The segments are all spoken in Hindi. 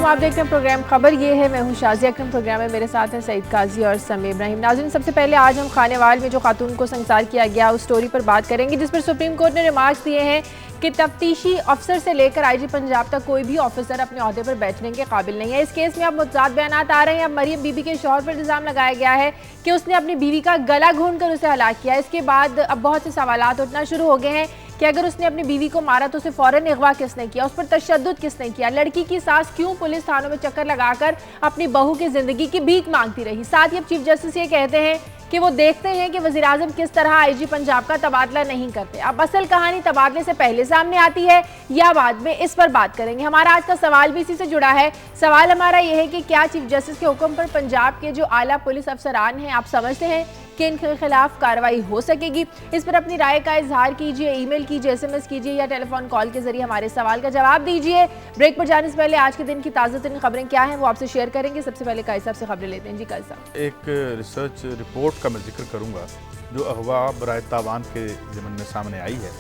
आप देखते हैं प्रोग्राम खबर ये है। मैं हूं शाजिया अकरम। प्रोग्राम में मेरे साथ हैं सईद काजी और समी इब्राहिम। नाज़रीन, सबसे पहले आज हम खानेवाल में जो खातून को संसार किया गया उस स्टोरी पर बात करेंगे, जिस पर सुप्रीम कोर्ट ने रिमार्क्स दिए हैं कि तफ्तीशी अफसर से लेकर आईजी पंजाब तक कोई भी ऑफिसर अपने ओहदे पर बैठने के काबिल नहीं है। इस केस में अब मुतज़ाद बयानात आ रहे हैं। अब मरियम बीबी के शौहर पर इल्ज़ाम लगाया गया है कि उसने अपनी बीवी का गला घोंटकर उसे हलाक किया। इसके बाद अब बहुत से सवालात उठना शुरू हो गए हैं कि अगर उसने अपनी बीवी को मारा तो उसे फौरन अगवा किसने किया, उस पर तशद्दुद किसने किया, लड़की की सास क्यों पुलिस थानों में चक्कर लगाकर अपनी बहू की जिंदगी की भीख मांगती रही। साथ ही अब चीफ जस्टिस ये कहते हैं कि वो देखते हैं कि वज़ीर आज़म किस तरह आईजी पंजाब का तबादला नहीं करते। अब असल कहानी तबादले से पहले सामने आती है या बाद में, इस पर बात करेंगे। हमारा आज का सवाल भी इसी से जुड़ा है। सवाल हमारा ये है कि क्या चीफ जस्टिस के हुक्म पर पंजाब के जो आला पुलिस अफसरान हैं, आप समझते हैं कि इनके खिलाफ कार्रवाई हो सकेगी? इस पर अपनी राय का इजहार कीजिए, ईमेल कीजिए, SMS कीजिए या टेलीफोन कॉल के जरिए हमारे सवाल का जवाब दीजिए। ब्रेक पर जाने से पहले आज के दिन की ताज़ा तरीन खबरें क्या हैं वो आपसे शेयर करेंगे। सबसे पहले काई साहब से खबरें लेते हैं। जी काई साहब, एक रिसर्च रिपोर्ट का मैं जिक्र करूंगा जो अगवा बराए तावान के ज़मन में सामने आई है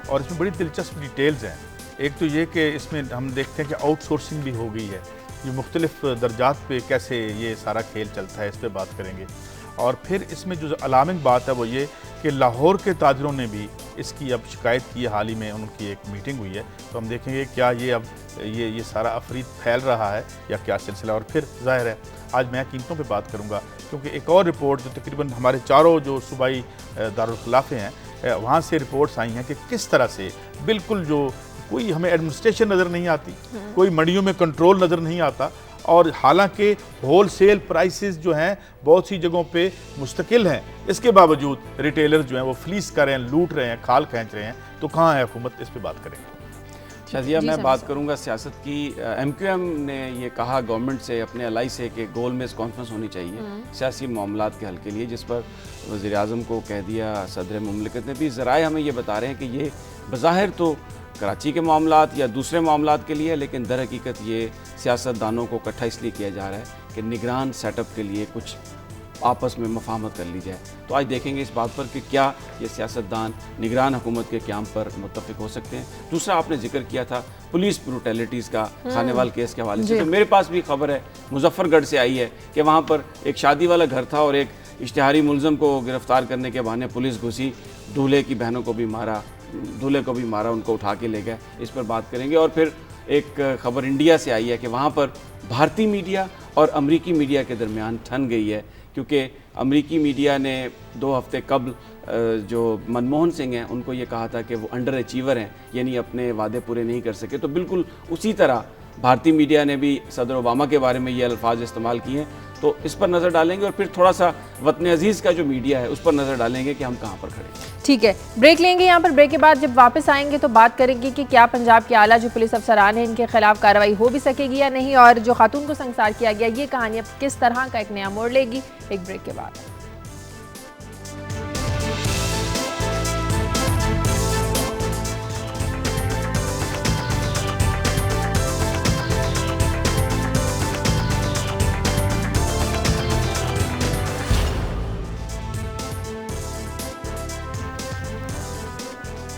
और इसमें बड़ी दिलचस्प डिटेल्स हैं। एक तो ये कि इसमें हम देखते हैं कि आउटसोर्सिंग भी हो गई है, ये मुख्तलिफ दर्जात पे कैसे ये सारा खेल चलता है, इस पर बात करेंगे। और फिर इसमें जो अलार्मिंग बात है वो ये कि लाहौर के ताजरों ने भी इसकी अब शिकायत की है। हाल ही में उनकी एक मीटिंग हुई है, तो हम देखेंगे क्या ये अब ये सारा अफरीद फैल रहा है या क्या सिलसिला। और फिर जाहिर है आज मैं कीमतों पे बात करूंगा, क्योंकि एक और रिपोर्ट जो तकरीबन हमारे चारों जो सूबाई दारुल खिलाफे हैं वहाँ से रिपोर्ट्स आई हैं कि किस तरह से बिल्कुल जो कोई हमें एडमिनिस्ट्रेशन नज़र नहीं आती, कोई मंडियों में कंट्रोल नज़र नहीं आता, और हालांकि होलसेल प्राइसेस जो हैं बहुत सी जगहों पे मुस्तकिल हैं, इसके बावजूद रिटेलर जो हैं वो फ्लीस कर रहे हैं, लूट रहे हैं, खाल खींच रहे हैं। तो कहाँ है हुकूमत? इस पे बात करेंगे। शाजिया, मैं बात करूंगा सियासत की। MQM ने ये कहा गवर्नमेंट से, अपने अलाई से, कि गोल में कॉन्फ्रेंस होनी चाहिए सियासी मामलात के हल के लिए, जिस पर वज़ीर आज़म को कह दिया सदर मुमलिकत ने भी। ज़राए हमें ये बता रहे हैं कि ये बज़ाहिर तो कराची के मामलात या दूसरे मामलात के लिए है, लेकिन दर हकीकत ये सियासतदानों को इकट्ठा इसलिए किया जा रहा है कि निगरान सेटअप के लिए कुछ आपस में मफाहमत कर ली जाए। तो आज देखेंगे इस बात पर कि क्या ये सियासतदान निगरान हुकूमत के क़याम पर मुत्तफ़िक हो सकते हैं। दूसरा, आपने जिक्र किया था पुलिस ब्रूटैलिटीज़ का खानेवाल केस के हवाले से, तो मेरे पास भी खबर है मुजफ्फरगढ़ से आई है कि वहाँ पर एक शादी वाला घर था और एक इश्तिहारी मुलज़म को गिरफ्तार करने के बहाने पुलिस घुसी, दूल्हे की बहनों को भी मारा, दूल्हे को भी मारा, उनको उठा के ले गए। इस पर बात करेंगे। और फिर एक खबर इंडिया से आई है कि वहाँ पर भारतीय मीडिया और अमरीकी मीडिया के दरमियान ठन गई है, क्योंकि अमरीकी मीडिया ने 2 हफ्ते कबल जो मनमोहन सिंह हैं उनको ये कहा था कि वो अंडर अचीवर हैं, यानी अपने वादे पूरे नहीं कर सके। तो बिल्कुल उसी तरह भारतीय मीडिया ने भी सदर ओबामा के बारे में ये अल्फाज इस्तेमाल किए हैं। तो इस पर नज़र डालेंगे और फिर थोड़ा सा वतन अजीज़ का जो मीडिया है उस पर नज़र डालेंगे कि हम कहाँ पर खड़े हैं। ठीक है, ब्रेक लेंगे यहाँ पर। ब्रेक के बाद जब वापस आएंगे तो बात करेंगे कि क्या पंजाब के आला जो पुलिस अफसरान हैं इनके खिलाफ कार्रवाई हो भी सकेगी या नहीं, और जो खातून को संसार किया गया ये कहानी अब किस तरह का एक नया मोड़ लेगी। एक ब्रेक के बाद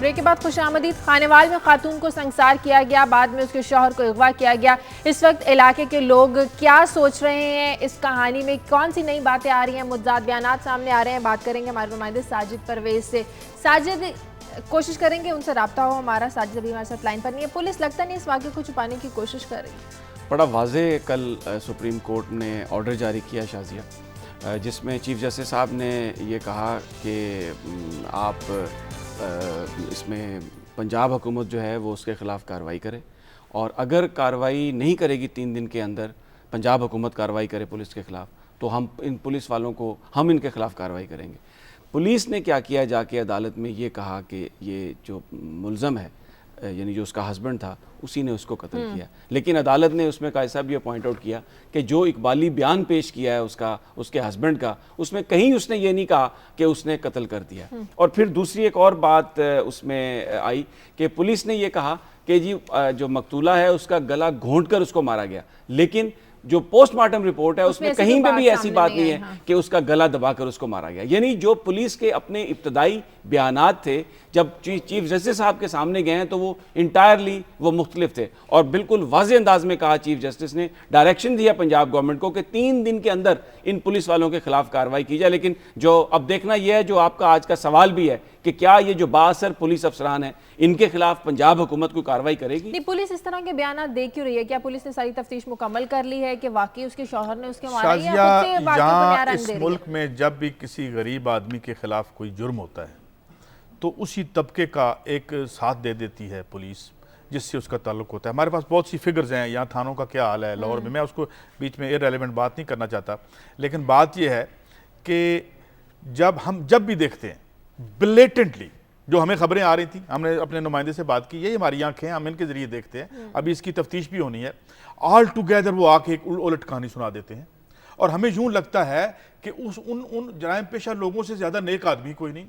ब्रेक के बाद खुशामदीद। खानेवाल में खातून को संसार किया गया, बाद में उसके शौहर को अगवा किया गया। इस वक्त इलाके के लोग क्या सोच रहे हैं, इस कहानी में कौन सी नई बातें आ रही हैं, मुतज़ाद बयानात सामने आ रहे हैं। बात करेंगे हमारे नुमाइंदे साजिद परवेज से। साजिद, कोशिश करेंगे उनसे रब्ता हो हमारा। साजिद अभी हमारे साथ लाइन पर नहीं है। पुलिस लगता नहीं इस वाक़े को छुपाने की कोशिश कर रही है। बड़ा वाज़ेह कल सुप्रीम कोर्ट ने ऑर्डर जारी किया शाजिया, जिसमें चीफ जस्टिस साहब ने ये कहा कि आप इसमें पंजाब हुकूमत जो है वो उसके ख़िलाफ़ कार्रवाई करे, और अगर कार्रवाई नहीं करेगी 3 दिन के अंदर, पंजाब हुकूमत कार्रवाई करे पुलिस के ख़िलाफ़, तो हम इन पुलिस वालों को, हम इनके ख़िलाफ़ कार्रवाई करेंगे। पुलिस ने क्या किया, जाके अदालत में ये कहा कि ये जो मुलज़म है, यानी जो उसका हस्बैंड था, उसी ने उसको कत्ल किया। लेकिन अदालत ने उसमें का ऐसा भी पॉइंट आउट किया कि जो इकबाली बयान पेश किया है उसके हस्बैंड का, उसमें कहीं उसने ये नहीं कहा कि उसने कत्ल कर दिया। और फिर दूसरी एक और बात उसमें आई कि पुलिस ने ये कहा कि जी जो मकतूला है उसका गला घोंट कर उसको मारा गया, लेकिन जो पोस्टमार्टम रिपोर्ट है उसमें कहीं पे भी ऐसी बात नहीं है हाँ। कि उसका गला दबाकर उसको मारा गया। यानी जो पुलिस के अपने इब्तदाई बयानात थे जब चीफ जस्टिस साहब के सामने गए हैं तो वो इंटायरली वो मुख्तलिफ थे और बिल्कुल वाज़ेह अंदाज में कहा चीफ जस्टिस ने, डायरेक्शन दिया पंजाब गवर्नमेंट को कि 3 दिन के अंदर इन पुलिस वालों के खिलाफ कार्रवाई की जाए। लेकिन जो अब देखना यह है, जो आपका आज का सवाल भी है कि क्या ये जो बाअसर पुलिस अफसरान हैं इनके खिलाफ पंजाब हुकूमत कोई कार्रवाई करेगी? नहीं, पुलिस इस तरह के बयान दे क्यों रही है? क्या पुलिस ने सारी तफ्तीश मुकम्मल कर ली है कि वाकई उसके शौहर ने उसके मारा है या खुद से बातों को नया रंग इस दे रही मुल्क में जब भी किसी गरीब आदमी के खिलाफ कोई जुर्म होता है तो उसी तबके का एक साथ दे देती है पुलिस जिससे उसका ताल्लुक होता है। हमारे पास बहुत सी फिगर्स हैं, यहाँ थानों का क्या हाल है लाहौर में, मैं उसको बीच में इररेलेवेंट बात नहीं करना चाहता, लेकिन बात यह है कि जब भी देखते हैं ब्लेटेंटली जो हमें खबरें आ रही थी, हमने अपने नुमाइंदे से बात की, यही हमारी आंखें हैं, हम इनके जरिए देखते हैं, अभी इसकी तफ्तीश भी होनी है, ऑल टुगेदर वो आके एक उलट कहानी सुना देते हैं और हमें यूं लगता है कि उन जराइम पेशा लोगों से ज़्यादा नेक आदमी कोई नहीं।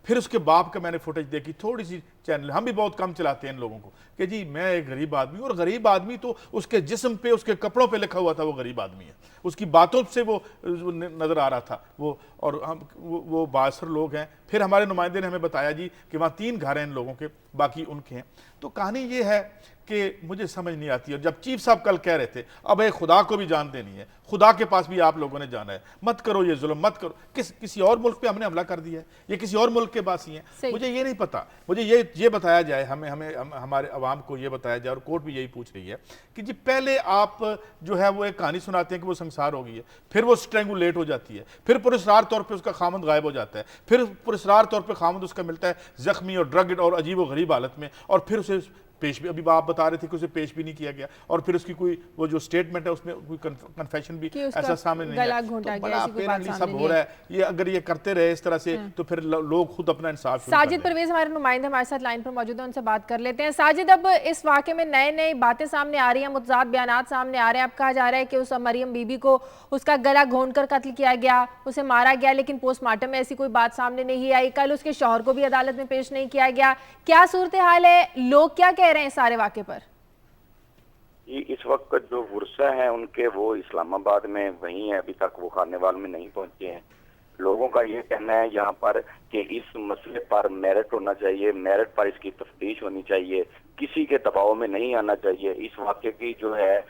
फिर उसके बाप का मैंने फुटेज देखी, थोड़ी सी चैनल, हम भी बहुत कम चलाते हैं इन लोगों को, कि जी मैं एक गरीब आदमी, और गरीब आदमी तो उसके जिस्म पे उसके कपड़ों पे लिखा हुआ था वो गरीब आदमी है, उसकी बातों से वो नज़र आ रहा था वो, और हम वो बासर लोग हैं। फिर हमारे नुमाइंदे ने हमें बताया जी कि वहाँ 3 घर हैं इन लोगों के, बाकी उनके हैं। तो कहानी ये है कि मुझे समझ नहीं आती। और जब चीफ साहब कल कह रहे थे अब एक खुदा को भी जान देनी है, खुदा के पास भी आप लोगों ने जाना है, मत करो ये जुल्म, मत करो। किसी और मुल्क पे हमने हमला कर दिया है, ये किसी और मुल्क के पास ही है, मुझे ये नहीं पता। मुझे ये बताया जाए, हमारे अवाम को ये बताया जाए, और कोर्ट भी यही पूछ रही है कि जी पहले आप जो है वो एक कहानी सुनाते हैं कि वो संसार हो गई है, फिर वो स्ट्रेंगुलेट हो जाती है, फिर पुरस्कार तौर पर उसका खामद गायब हो जाता है, फिर पुरस्कार तौर पर खामद उसका मिलता है जख्मी और ड्रग्ड और अजीब व गरीब हालत में, और फिर उसे पेश भी, अभी आप बता रहे थे कि उसे पेश भी नहीं किया गया, और फिर उसकी कोई वो जो स्टेटमेंट है उसमें कोई कन्फेशन भी ऐसा सामने नहीं है। तो बड़ा पेनली सब हो रहा है ये, अगर ये करते रहे इस तरह से तो फिर लोग खुद अपना इंसाफ। साजिद परवेज हमारे नुमाइंदे हमारे साथ लाइन पर मौजूद है, उनसे बात कर लेते हैं। साजिद, अब इस वाक़े में नई बातें सामने आ रही हैं, मुतज़ाद बयानात सामने आ रहे हैं। अब कहा जा रहा है कि उस मरियम बीबी को उसका गला घोंट कर कत्ल किया गया, उसे मारा गया, लेकिन पोस्टमार्टम में ऐसी कोई बात सामने नहीं आई। कल उसके शौहर को भी अदालत में पेश नहीं किया गया। क्या सूरत हाल है, लोग क्या कह रहे हैं सारे वाक़े पर? इस वक्त जो वर्षा है उनके वो इस्लामाबाद में वहीं है, अभी तक वो खानेवाल में नहीं पहुंचे हैं। लोगों का ये कहना है यहाँ पर कि इस मसले पर मेरिट होना चाहिए, मेरिट पर इसकी तफ्तीश होनी चाहिए, किसी के दबाव में नहीं आना चाहिए। इस वाक़े की जो है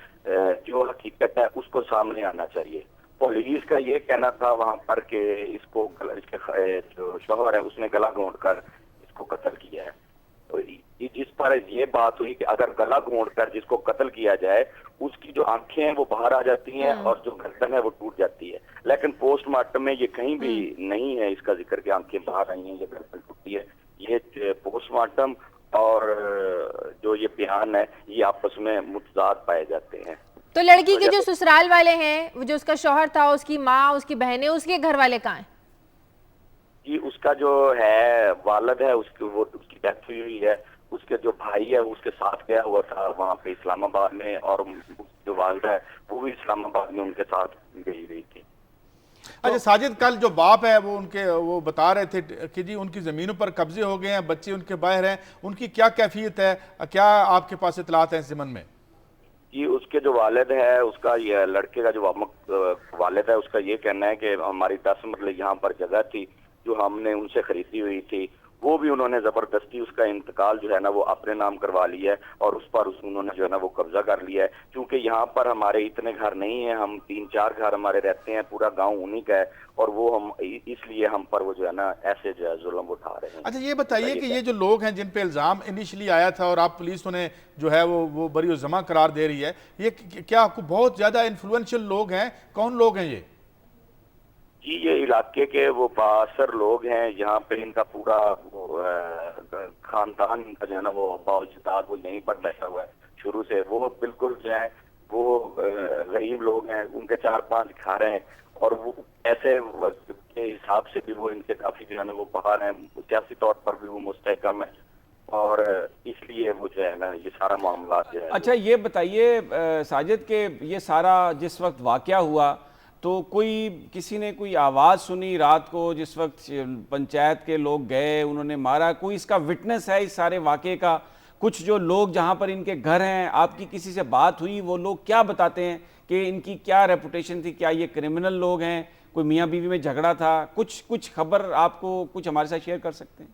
जो हकीकत है उसको सामने आना चाहिए। पुलिस का ये कहना था वहाँ पर कि इसके जो शौहर है उसने गला घोंट कर इसको कत्ल किया है। तो जिस पर ये बात हुई कि अगर गला घोंट कर जिसको कत्ल किया जाए उसकी जो आंखें हैं वो बाहर आ जाती हैं और जो गर्दन है वो टूट जाती है, लेकिन पोस्टमार्टम में ये कहीं भी नहीं है इसका जिक्र कि आंखें बाहर आई हैं या गर्दन टूटी है। ये पोस्टमार्टम और जो ये बयान है ये आपस में मुतजाद पाए जाते हैं। तो लड़की के जो ससुराल वाले हैं, जो उसका शौहर था, उसकी माँ, उसकी बहनें, उसके घर वाले कहाँ हैं? जी उसका जो है वालिद है उसकी डेथ हुई है, उसके जो भाई है उसके साथ गया हुआ था वहाँ पे इस्लामाबाद में, और जो वालिदा है वो भी इस्लामाबाद में उनके साथ गई हुई थी। अच्छा साजिद, कल जो बाप है वो बता रहे थे कि जी उनकी ज़मीनों पर कब्जे हो गए हैं, बच्चे उनके बाहर हैं, उनकी क्या कैफियत है, क्या आपके पास इतलात है इस ज़मन में? जी उसके जो वालिद है, उसका ये लड़के का जो वालिद है उसका ये कहना है कि हमारी 10 मरले यहाँ पर जगह थी जो हमने उनसे खरीदी हुई थी, वो भी उन्होंने जबरदस्ती उसका इंतकाल जो है ना वो अपने नाम करवा लिया है और उस पर उन्होंने जो है ना वो कब्जा कर लिया है। क्योंकि यहाँ पर हमारे इतने घर नहीं है, हम 3-4 घर हमारे रहते हैं, पूरा गांव उन्हीं का है, और वो हम इसलिए हम पर वो जो है ना ऐसे जो है जुल्म उठा रहे हैं। अच्छा ये बताइए कि ये जो लोग हैं जिन पे इल्जाम इनिशियली आया था और आप पुलिस उन्हें जो है वो बरी जमा करार दे रही है, ये क्या आपको बहुत ज्यादा इन्फ्लुएंशियल लोग हैं? कौन लोग हैं ये? जी ये इलाके के वो बासर लोग हैं, यहाँ पे इनका पूरा खानदान इनका जो है ना वो बाउजदाद वो यहीं पर बैठा हुआ है शुरू से। वो बिल्कुल जो है वो गरीब लोग हैं, उनके 4-5 घर हैं, और वो ऐसे के हिसाब से भी वो इनसे काफी जो है ना वो बाहर हैं, सियासी तौर पर भी वो मुस्तहकम है, और इसलिए वो जो है ना ये सारा मामला जो है। अच्छा ये बताइए साजिद के ये सारा जिस वक्त वाकया हुआ तो किसी ने कोई आवाज़ सुनी रात को जिस वक्त पंचायत के लोग गए, उन्होंने मारा? कोई इसका विटनेस है इस सारे वाक़े का? कुछ जो लोग जहाँ पर इनके घर हैं, आपकी किसी से बात हुई, वो लोग क्या बताते हैं कि इनकी क्या रेपुटेशन थी, क्या ये क्रिमिनल लोग हैं, कोई मियाँ बीवी में झगड़ा था, कुछ खबर आपको कुछ हमारे साथ शेयर कर सकते हैं?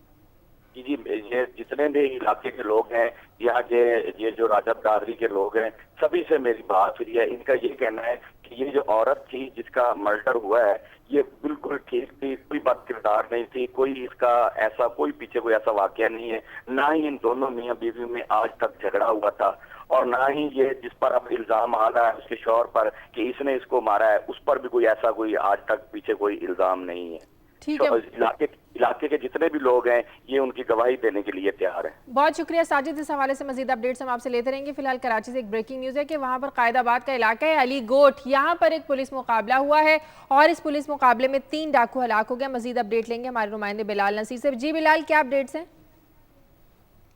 जी, ये जितने भी इलाके के लोग हैं या ये जो राजा बरादरी के लोग हैं, सभी से मेरी बात हुई है। इनका ये कहना है कि ये जो औरत थी जिसका मर्डर हुआ है, ये बिल्कुल ठीक थी, कोई बद किरदार नहीं थी, कोई इसका ऐसा कोई पीछे कोई ऐसा वाकया नहीं है, ना ही इन दोनों मियाँ बीवी में आज तक झगड़ा हुआ था, और ना ही ये जिस पर अब इल्जाम आ रहा है उसके शौहर पर कि इसने इसको मारा है, उस पर भी कोई ऐसा कोई आज तक पीछे कोई इल्जाम नहीं है। ठीक है, इलाके के जितने भी लोग हैं ये उनकी गवाही देने के लिए तैयार हैं। बहुत शुक्रिया साजिद। इस हवाले से मजीद अपडेट्स हम आपसे लेते रहेंगे। फिलहाल कराची से एक ब्रेकिंग न्यूज़ है कि वहां पर कायदाबाद का इलाका है अली गोट, यहाँ पर एक पुलिस मुकाबला हुआ है और इस पुलिस मुकाबले में 3 डाकू हलाक हो गए। मजीद अपडेट लेंगे हमारे नुमाइंदे बिलाल नसीर से। जी बिलाल, क्या अपडेट्स हैं?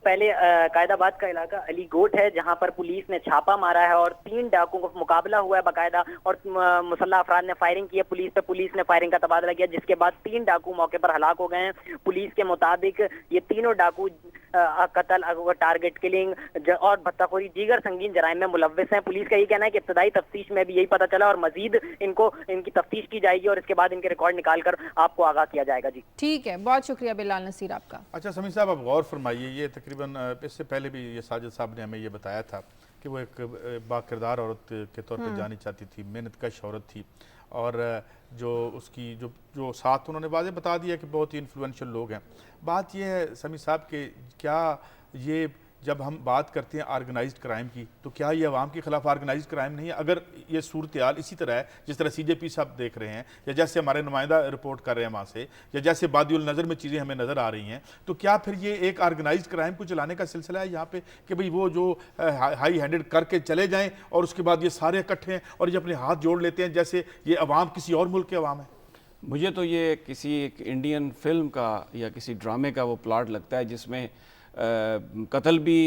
पहले कायदाबाद का इलाका अली गोट है जहां पर पुलिस ने छापा मारा है और 3 डाकुओं का मुकाबला हुआ है बाकायदा, और मुसल्लह अफराद ने फायरिंग की है पुलिस पे। पुलिस ने फायरिंग का तबादला किया जिसके बाद 3 डाकू मौके पर हलाक हो गए हैं। पुलिस के मुताबिक ये तीनों डाकू कत्ल, टारगेट किलिंग और भत्ताखोरी दीगर संगीन जराइम में मुलव्विस हैं। पुलिस का ये कहना है कि इब्तदाई तफ्तीश में भी यही पता चला और मजीद इनकी तफ्तीश की जाएगी और इसके बाद इनके रिकॉर्ड निकाल कर आपको आगाह किया जाएगा। जी ठीक है, बहुत शुक्रिया बिलाल नसीर आपका। अच्छा समी साहब, आप गौर फरमाइए, ये तकरीबन इससे पहले भी ये साजिद साहब ने हमें ये बताया था कि वो एक बाकिरदार औरत के तौर पर जानी चाहती थी, मेहनतकश औरत थी, और जो उसकी जो साथ उन्होंने वाज़े बता दिया कि बहुत ही इन्फ्लुएंशियल लोग हैं। बात यह है समी साहब कि क्या ये जब हम बात करते हैं ऑर्गेनाइज्ड क्राइम की, तो क्या ये अवाम के खिलाफ ऑर्गेनाइज्ड क्राइम नहीं है? अगर ये सूरत हाल इसी तरह है जिस तरह CJP साहब देख रहे हैं, या जैसे हमारे नुमाइंदा रिपोर्ट कर रहे हैं वहाँ से, या जैसे बादिउल नज़र में चीज़ें हमें नज़र आ रही हैं, तो क्या फिर ये एक ऑर्गेनाइज्ड क्राइम को चलाने का सिलसिला है यहाँ पे कि भाई वो जो हाई हैंडेड करके चले जाएँ और उसके बाद ये सारे इकट्ठे हैं और ये अपने हाथ जोड़ लेते हैं जैसे ये अवाम किसी और मुल्क के अवाम है? मुझे तो ये किसी एक इंडियन फिल्म का या किसी ड्रामे का वो प्लॉट लगता है जिसमें कत्ल भी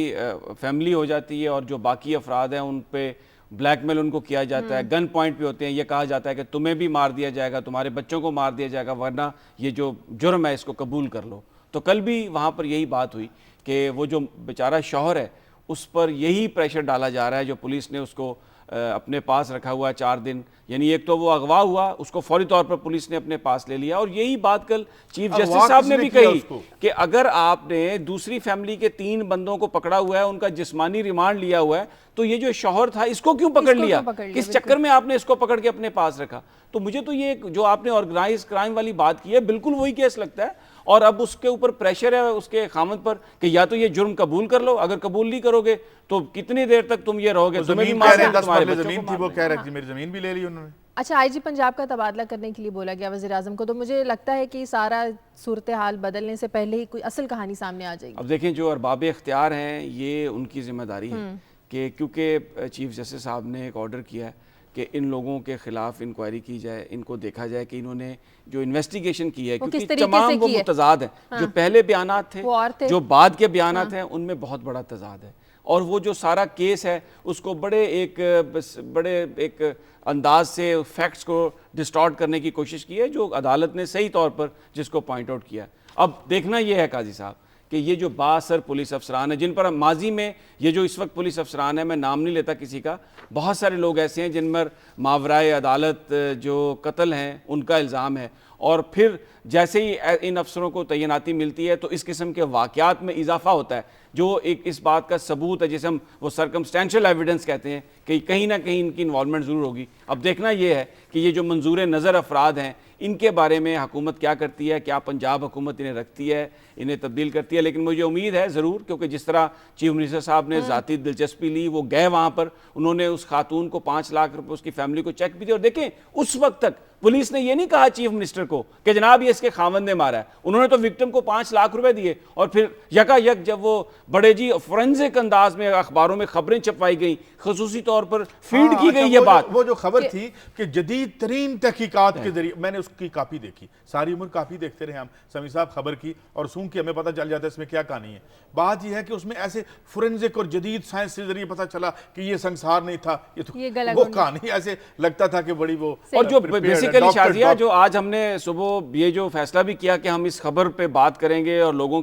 फैमिली हो जाती है और जो बाकी अफराद हैं उन पे ब्लैकमेल उनको किया जाता है, गन पॉइंट पे होते हैं, ये कहा जाता है कि तुम्हें भी मार दिया जाएगा, तुम्हारे बच्चों को मार दिया जाएगा, वरना ये जो जुर्म है इसको कबूल कर लो। तो कल भी वहाँ पर यही बात हुई कि वो जो बेचारा शौहर है उस पर यही प्रेशर डाला जा रहा है, जो पुलिस ने उसको अपने पास रखा हुआ है 4 दिन। यानी एक तो वो अगवा हुआ, उसको फौरी तौर पर पुलिस ने अपने पास ले लिया, और यही बात कल चीफ जस्टिस साहब ने भी कही कि अगर आपने दूसरी फैमिली के 3 बंदों को पकड़ा हुआ है, उनका जिस्मानी रिमांड लिया हुआ है, तो ये जो शौहर था इसको क्यों पकड़ लिया, किस चक्कर में आपने इसको पकड़ के अपने पास रखा? तो मुझे तो ये जो आपने ऑर्गेनाइज क्राइम वाली बात की है बिल्कुल वही केस लगता है, और अब उसके ऊपर प्रेशर है उसके खामद पर कि या तो ये जुर्म कबूल कर लो, अगर कबूल नहीं करोगे तो कितनी देर तक तुम ये रहोगे, तुम्हें भी मार देंगे, तुम्हारे बच्चों को मार वो कह रहे मेरी जमीन भी ले ली उन्होंने। अच्छा, IG पंजाब का तबादला करने के लिए बोला गया वज़ीर आज़म को, तो मुझे लगता है कि सारा सूरत हाल बदलने से पहले ही कोई असल कहानी सामने आ जाएगी। अब देखें, जो अरबाब इख्तियार हैं ये उनकी जिम्मेदारी है कि क्योंकि चीफ जस्टिस साहब ने एक ऑर्डर किया है कि इन लोगों के खिलाफ इंक्वायरी की जाए, इनको देखा जाए कि इन्होंने जो इन्वेस्टिगेशन की है, क्योंकि तमाम वो मुतजाद हैं। हाँ। जो पहले बयानात थे, जो बाद के बयानात हैं, उनमें बहुत बड़ा तजाद है, और वो जो सारा केस है उसको बड़े एक अंदाज से फैक्ट्स को डिस्टॉर्ट करने की कोशिश की है, जो अदालत ने सही तौर पर जिसको पॉइंट आउट किया। अब देखना यह है काजी साहब कि ये जो बासर पुलिस अफसरान है, जिन पर माजी में ये जो इस वक्त पुलिस अफसरान है, मैं नाम नहीं लेता किसी का, बहुत सारे लोग ऐसे हैं जिन पर मावराए अदालत जो कत्ल हैं उनका इल्ज़ाम है, और फिर जैसे ही इन अफसरों को तैनाती मिलती है तो इस किस्म के वाक़यात में इजाफा होता है, जो एक इस बात का सबूत है जिसे हम वो सर्कमस्टेंशियल एविडेंस कहते हैं कि कहीं ना कहीं इनकी इन्वॉल्वमेंट ज़रूर होगी। अब देखना ये है कि ये जो मंजूर नज़र अफराद हैं इनके बारे में हुकूमत क्या करती है, क्या पंजाब हुकूमत इन्हें रखती है, इन्हें तब्दील करती है। लेकिन मुझे उम्मीद है ज़रूर, क्योंकि जिस तरह चीफ मिनिस्टर साहब ने ज़ाती दिलचस्पी ली, वो गए वहाँ पर, उन्होंने उस खातून को 5 लाख रुपये उसकी फैमिली को चेक भी दिए, और देखें उस वक्त तक पुलिस ने ये नहीं कहा चीफ मिनिस्टर को कि जनाब ये इसके खामन ने मारा है, उन्होंने तो विक्टिम को 5 लाख रुपए दिए, और फिर यकायक जब वो बड़े जी फोरेंसिक अंदाज में अखबारों में खबरें छपवाई गई, खसूसी तौर पर फीड की गई ये बात, वो जो खबर थी कि जदीद तरीन तहकीकात के जरिए, मैंने उसकी कापी देखी, सारी उम्र कापी देखते रहे हम समी साहब खबर की, और सुन के हमें पता चल जाता है इसमें क्या कहानी है। बात यह है कि उसमें ऐसे फोरेंसिक और जदीद साइंस के जरिए पता चला कि ये संसार नहीं था, ये तो वो कहानी ऐसे लगता था कि बड़ी वो, और जो बेसिक बेसिकली शाजिया जो आज हमने सुबह ये जो फैसला भी किया कि हम इस खबर पे बात करेंगे और लोगों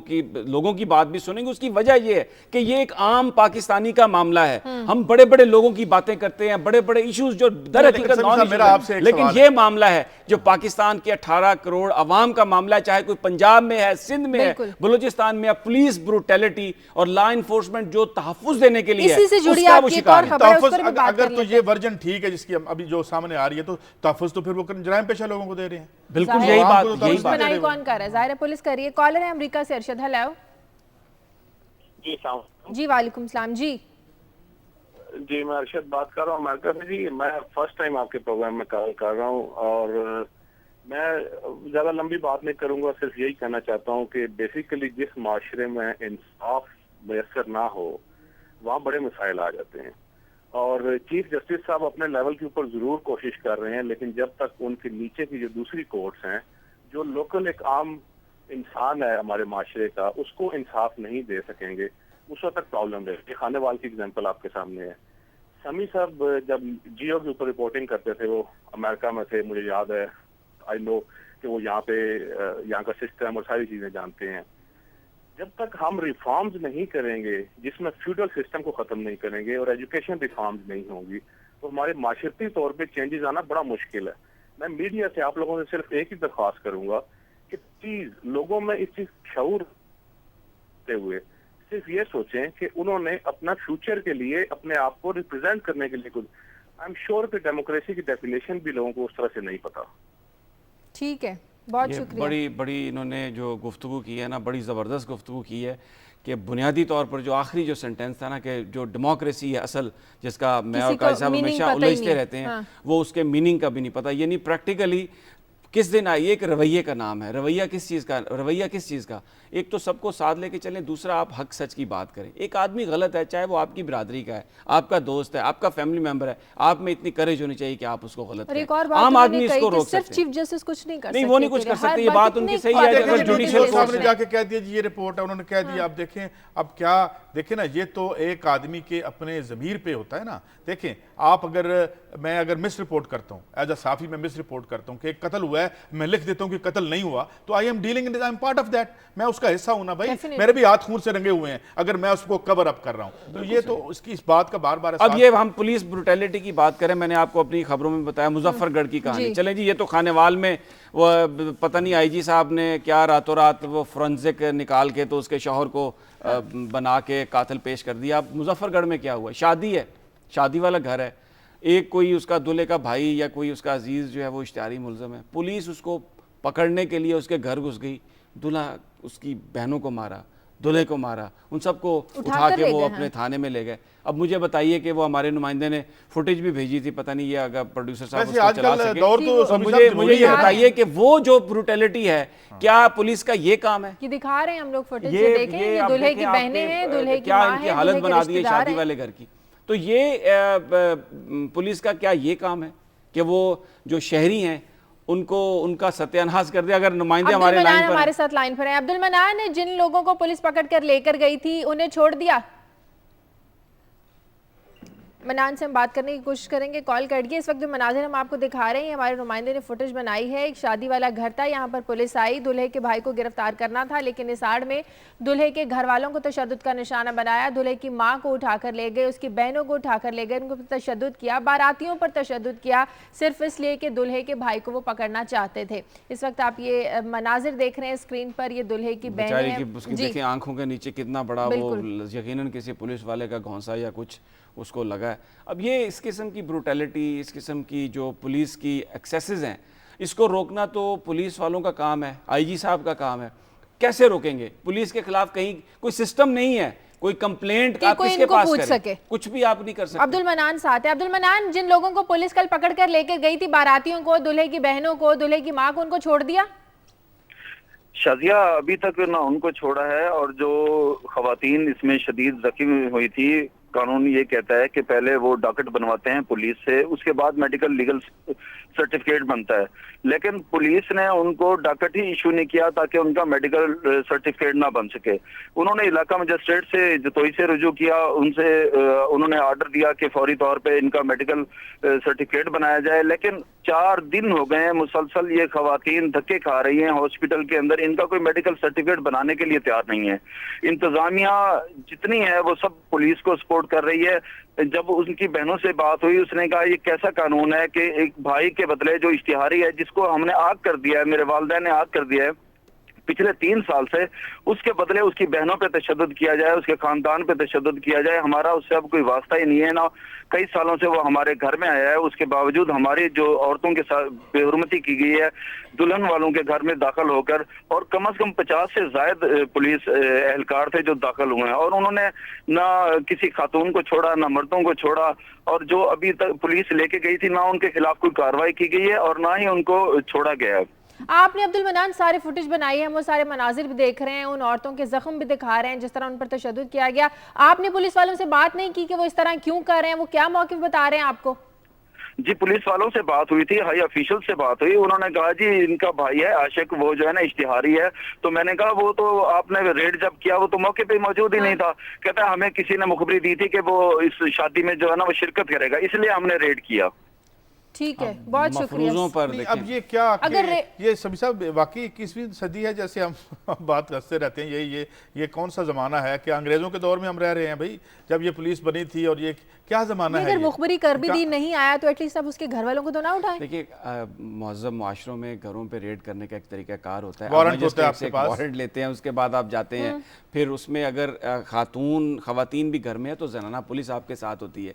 की बात भी सुनेंगे, उसकी वजह ये है कि ये एक आम पाकिस्तानी का मामला है। हम बड़े बड़े लोगों की बातें करते हैं, बड़े बड़े इश्यूज जो दर हकीकत नॉन इश्यूज है, लेकिन ये मामला है जो पाकिस्तान के 18 करोड़ अवाम का मामला है, चाहे कोई पंजाब में है, सिंध में है, बलूचिस्तान में है। पुलिस ब्रूटैलिटी और लॉ इन्फोर्समेंट जो तहफ्फुज़ देने के लिए उसका वो शिकार है। अगर तो ये वर्जन ठीक है जिसकी अभी जो सामने आ रही है, तो तहफ़्फ़ुज़ तो फिर वो जराइम पेशा लोगों को दे रहे हैं। बिल्कुल यही बात कौन कर रहा है? ज़ाहिर है पुलिस कर रही है। कॉलर है अमेरिका से अरशद। हेलो जी, वालेकुम सलाम जी। जी मैं अरशद बात कर रहा हूँ अमेरिका से। जी मैं फर्स्ट टाइम आपके प्रोग्राम में कॉल कर रहा हूँ और मैं ज़्यादा लंबी बात नहीं करूँगा, सिर्फ यही कहना चाहता हूँ कि बेसिकली जिस माशरे में इंसाफ मैसर ना हो वहाँ बड़े मसाइल आ जाते हैं और चीफ जस्टिस साहब अपने लेवल के ऊपर ज़रूर कोशिश कर रहे हैं, लेकिन जब तक उनके नीचे की जो दूसरी कोर्ट्स हैं, जो लोकल एक आम इंसान है हमारे माशरे का, उसको इंसाफ नहीं दे सकेंगे, उस वक्त तक प्रॉब्लम रहेगी। खानेवाल की एग्जांपल आपके सामने है। समी साहब जब जियो के ऊपर रिपोर्टिंग करते थे, वो अमेरिका में थे, मुझे याद है, आई नो कि वो यहाँ पे यहाँ का सिस्टम और सारी चीज़ें जानते हैं। जब तक हम रिफॉर्म्स नहीं करेंगे, जिसमें फ्यूडल सिस्टम को ख़त्म नहीं करेंगे और एजुकेशन रिफॉर्म्स नहीं होंगी, तो हमारे माशरती तौर पे चेंजेस आना बड़ा मुश्किल है। मैं मीडिया से आप लोगों से सिर्फ एक ही दरख्वास्त करूंगा कि प्लीज लोगों में इस चीज शऊर होते हुए सिर्फ ये सोचें कि उन्होंने अपना फ्यूचर के लिए अपने आप को रिप्रेजेंट करने के लिए कुछ, आई एम श्योर कि डेमोक्रेसी की डेफिनेशन भी लोगों को उस तरह से नहीं पता। ठीक है, बहुत शुक्रिया। बड़ी इन्होंने जो गुफ्तगू की है ना, बड़ी ज़बरदस्त गुफ्तगू की है कि बुनियादी तौर पर जो आखिरी जो सेंटेंस था ना कि जो डेमोक्रेसी है असल, जिसका मैं और काजी साहब हमेशा उलझते रहते हैं, हाँ। वो उसके मीनिंग का भी नहीं पता। यानी प्रैक्टिकली किस दिन आई, एक रवैये का नाम है। रवैया किस चीज़ का? एक तो सबको साथ लेके चलें, दूसरा आप हक सच की बात करें। एक आदमी गलत है, चाहे वो आपकी बिरादरी का है, आपका दोस्त है, आपका फैमिली मेंबर है, आप में इतनी करेज होनी चाहिए कि आप उसको गलत करें। आम आदमी इसको रोक सकते हैं, चीफ जस्टिस कुछ नहीं कर सकते। नहीं, वो नहीं कुछ कर सकते, ये बात उनकी सही है। अगर जुडिशियल कोर्ट ने जाके कह दिया जी ये रिपोर्ट है, उन्होंने कह दिया, अब देखें अब क्या, देखें ना, ये तो एक आदमी के अपने ज़मीर पे होता है ना। देखें आप मैं अगर मिस रिपोर्ट करता हूँ, एज अ साफी मैं मिस रिपोर्ट करता हूँ कि एक कत्ल हुआ है, मैं लिख देता हूँ कि कत्ल नहीं हुआ, तो I am dealing in, I am part of that, मैं उसका हिस्सा हूं ना भाई। मेरे भी हाथ खून से रंगे हुए हैं अगर मैं उसको कवर अप कर रहा हूं। तो ये तो इसकी इस बात का बार बार, अब ये हम पुलिस ब्रूटैलिटी की बात करें, मैंने आपको अपनी खबरों में बताया मुजफ्फरगढ़ की कहानी। चलें जी, ये तो खानेवाल में वो पता नहीं आईजी साहब ने क्या रातों रात वो फोरेंसिक निकाल के तो उसके शौहर को बना के कातिल पेश कर दिया। अब मुजफ्फरगढ़ में क्या हुआ, शादी है, शादी वाला घर है, एक कोई उसका दूल्हे का भाई या कोई उसका अजीज जो है वो इश्तिहारी मुलज़म है, पुलिस उसको पकड़ने के लिए उसके घर घुस गई, दूल्हा उसकी बहनों को मारा, दूल्हे को मारा, उन सबको उठा के वो अपने थाने में ले गए। अब मुझे बताइए कि वो हमारे नुमाइंदे ने फुटेज भी भेजी थी, पता नहीं ये अगर प्रोड्यूसर साहब उसको चला सके तो मुझे ये बताइए कि वो जो ब्रूटैलिटी है, क्या पुलिस का ये काम है? ये दिखा रहे हैं हम लोग फुटेज, ये देखें, दूल्हे की बहनें हैं, दूल्हे की मां है, क्या हालत बना दी है शादी वाले घर की। तो ये पुलिस का क्या ये काम है कि वो जो शहरी हैं उनको उनका सत्यानाश कर दिया? अगर नुमाइंदे हमारे साथ लाइन पर हैं, अब्दुल मनान ने जिन लोगों को पुलिस पकड़ कर लेकर गई थी उन्हें छोड़ दिया? मनान से हम बात करने की कोशिश करेंगे, कॉल कट गई। इस वक्त जो मनाजिर हम आपको दिखा रहे हैं, हमारे नुमाइंदे ने फुटेज बनाई है। एक शादी वाला घर था, यहाँ पर पुलिस आई, दूल्हे के भाई को गिरफ्तार करना था, लेकिन इस आड़ में दूल्हे के घर वालों को तशद्दुद का निशाना बनाया। दूल्हे की माँ को उठाकर ले गए, उसकी बहनों को उठाकर ले गए, उनको तशद्दुद किया, बारातियों पर तशद्दुद किया, सिर्फ इसलिए कि दूल्हे के भाई को वो पकड़ना चाहते थे। इस वक्त आप ये मनाजिर देख रहे हैं स्क्रीन पर, ये दूल्हे की बहन देखिए, आंखों के नीचे कितना बड़ा वो यकीनन किसी पुलिस वाले का घौंसा या कुछ उसको लगा है। अब ये इस किस्म की ब्रूटैलिटी, इस किस्म की जो पुलिस की एक्सेसेस हैं, इसको रोकना तो पुलिस वालों का काम है, आईजी साहब का काम है। कैसे रोकेंगे? पुलिस के खिलाफ कहीं कोई सिस्टम नहीं है, कोई कंप्लेंट आप किसके पास करें? कुछ भी आप नहीं कर सकते। अब्दुल मनान साथ है। अब्दुल मनान, जिन लोगों को पुलिस कल पकड़ कर लेकर गई थी, बारातियों को, दूल्हे की बहनों को, दूल्हे की माँ को, उनको छोड़ दिया? शाजिया अभी तक ना उनको छोड़ा है, और जो खवातीन इसमें शदीद जख्मी हुई थी, कानून ये कहता है कि पहले वो डॉकेट बनवाते हैं पुलिस से, उसके बाद मेडिकल लीगल सर्टिफिकेट बनता है, लेकिन पुलिस ने उनको डॉक्यूमेंट ही इशू नहीं किया ताकि उनका मेडिकल सर्टिफिकेट ना बन सके। उन्होंने इलाका मजिस्ट्रेट से जतोई से रुजू किया, उनसे उन्होंने ऑर्डर दिया कि फौरी तौर पे इनका मेडिकल सर्टिफिकेट बनाया जाए, लेकिन 4 दिन हो गए हैं मुसलसल ये खवातीन धक्के खा रही हैं हॉस्पिटल के अंदर, इनका कोई मेडिकल सर्टिफिकेट बनाने के लिए तैयार नहीं है। इंतजामिया जितनी है वो सब पुलिस को सपोर्ट कर रही है। जब उनकी बहनों से बात हुई, उसने कहा ये कैसा कानून है कि एक भाई के बदले जो इश्तिहारी है जिसको हमने आग कर दिया है, मेरे वालिदैन ने आग कर दिया है पिछले 3 साल से, उसके बदले उसकी बहनों पे तशद्दुद किया जाए, उसके खानदान पे तशद्दुद किया जाए। हमारा उससे अब कोई वास्ता ही नहीं है ना, कई सालों से वो हमारे घर में आया है, उसके बावजूद हमारी जो औरतों के साथ बेहुरमती की गई है दुल्हन वालों के घर में दाखिल होकर, और कम से कम 50 से ज्यादा पुलिस एहलकार थे जो दाखिल हुए हैं, और उन्होंने ना किसी खातून को छोड़ा ना मर्दों को छोड़ा, और जो अभी तक पुलिस लेके गई थी ना उनके खिलाफ कोई कार्रवाई की गई है और ना ही उनको छोड़ा गया है। आपने अब्दुल मनान सारे फुटेज बनाई है, हम वो सारे मनाजिर भी देख रहे हैं, उन औरतों के जख्म भी दिखा रहे हैं जिस तरह उन पर तशद्दुद किया गया। आपने पुलिस वालों से बात नहीं की कि वो इस तरह क्यों कर रहे हैं, वो क्या मौक़िफ़ बता रहे हैं आपको? जी पुलिस वालों से बात हुई थी, हाई ऑफिशियल से बात हुई, उन्होंने कहा जी इनका भाई है आशिक, वो जो है ना इश्तिहारी है। तो मैंने कहा वो तो आपने रेड जब किया वो तो मौके पे मौजूद ही नहीं था। कहता है हमें किसी ने मुखबरी दी थी कि वो इस शादी में जो है ना वो शिरकत करेगा, इसलिए हमने रेड किया। ठीक है, बहुत शुक्रिया। पर अब ये क्या अगर ये सभी साहब वाकई 21वीं सदी है, जैसे हम बात करते रहते हैं, ये कौन सा ज़माना है कि अंग्रेज़ों के दौर में हम रह रहे हैं भाई, जब ये पुलिस बनी थी, और ये क्या ज़माना है। अगर मुखबरी कर भी दी नहीं आया तो एटलीस्ट अब उसके घर वालों को तो ना उठाएं। देखिए मुहज़्ज़म मुआशरों में घरों पे रेड करने का एक तरीक़ाकार होता है, वारंट होता है आपके पास, वारंट लेते हैं, उसके बाद आप जाते हैं, फिर उसमें अगर खवातीन भी घर में है तो ज़नाना पुलिस आपके साथ होती है,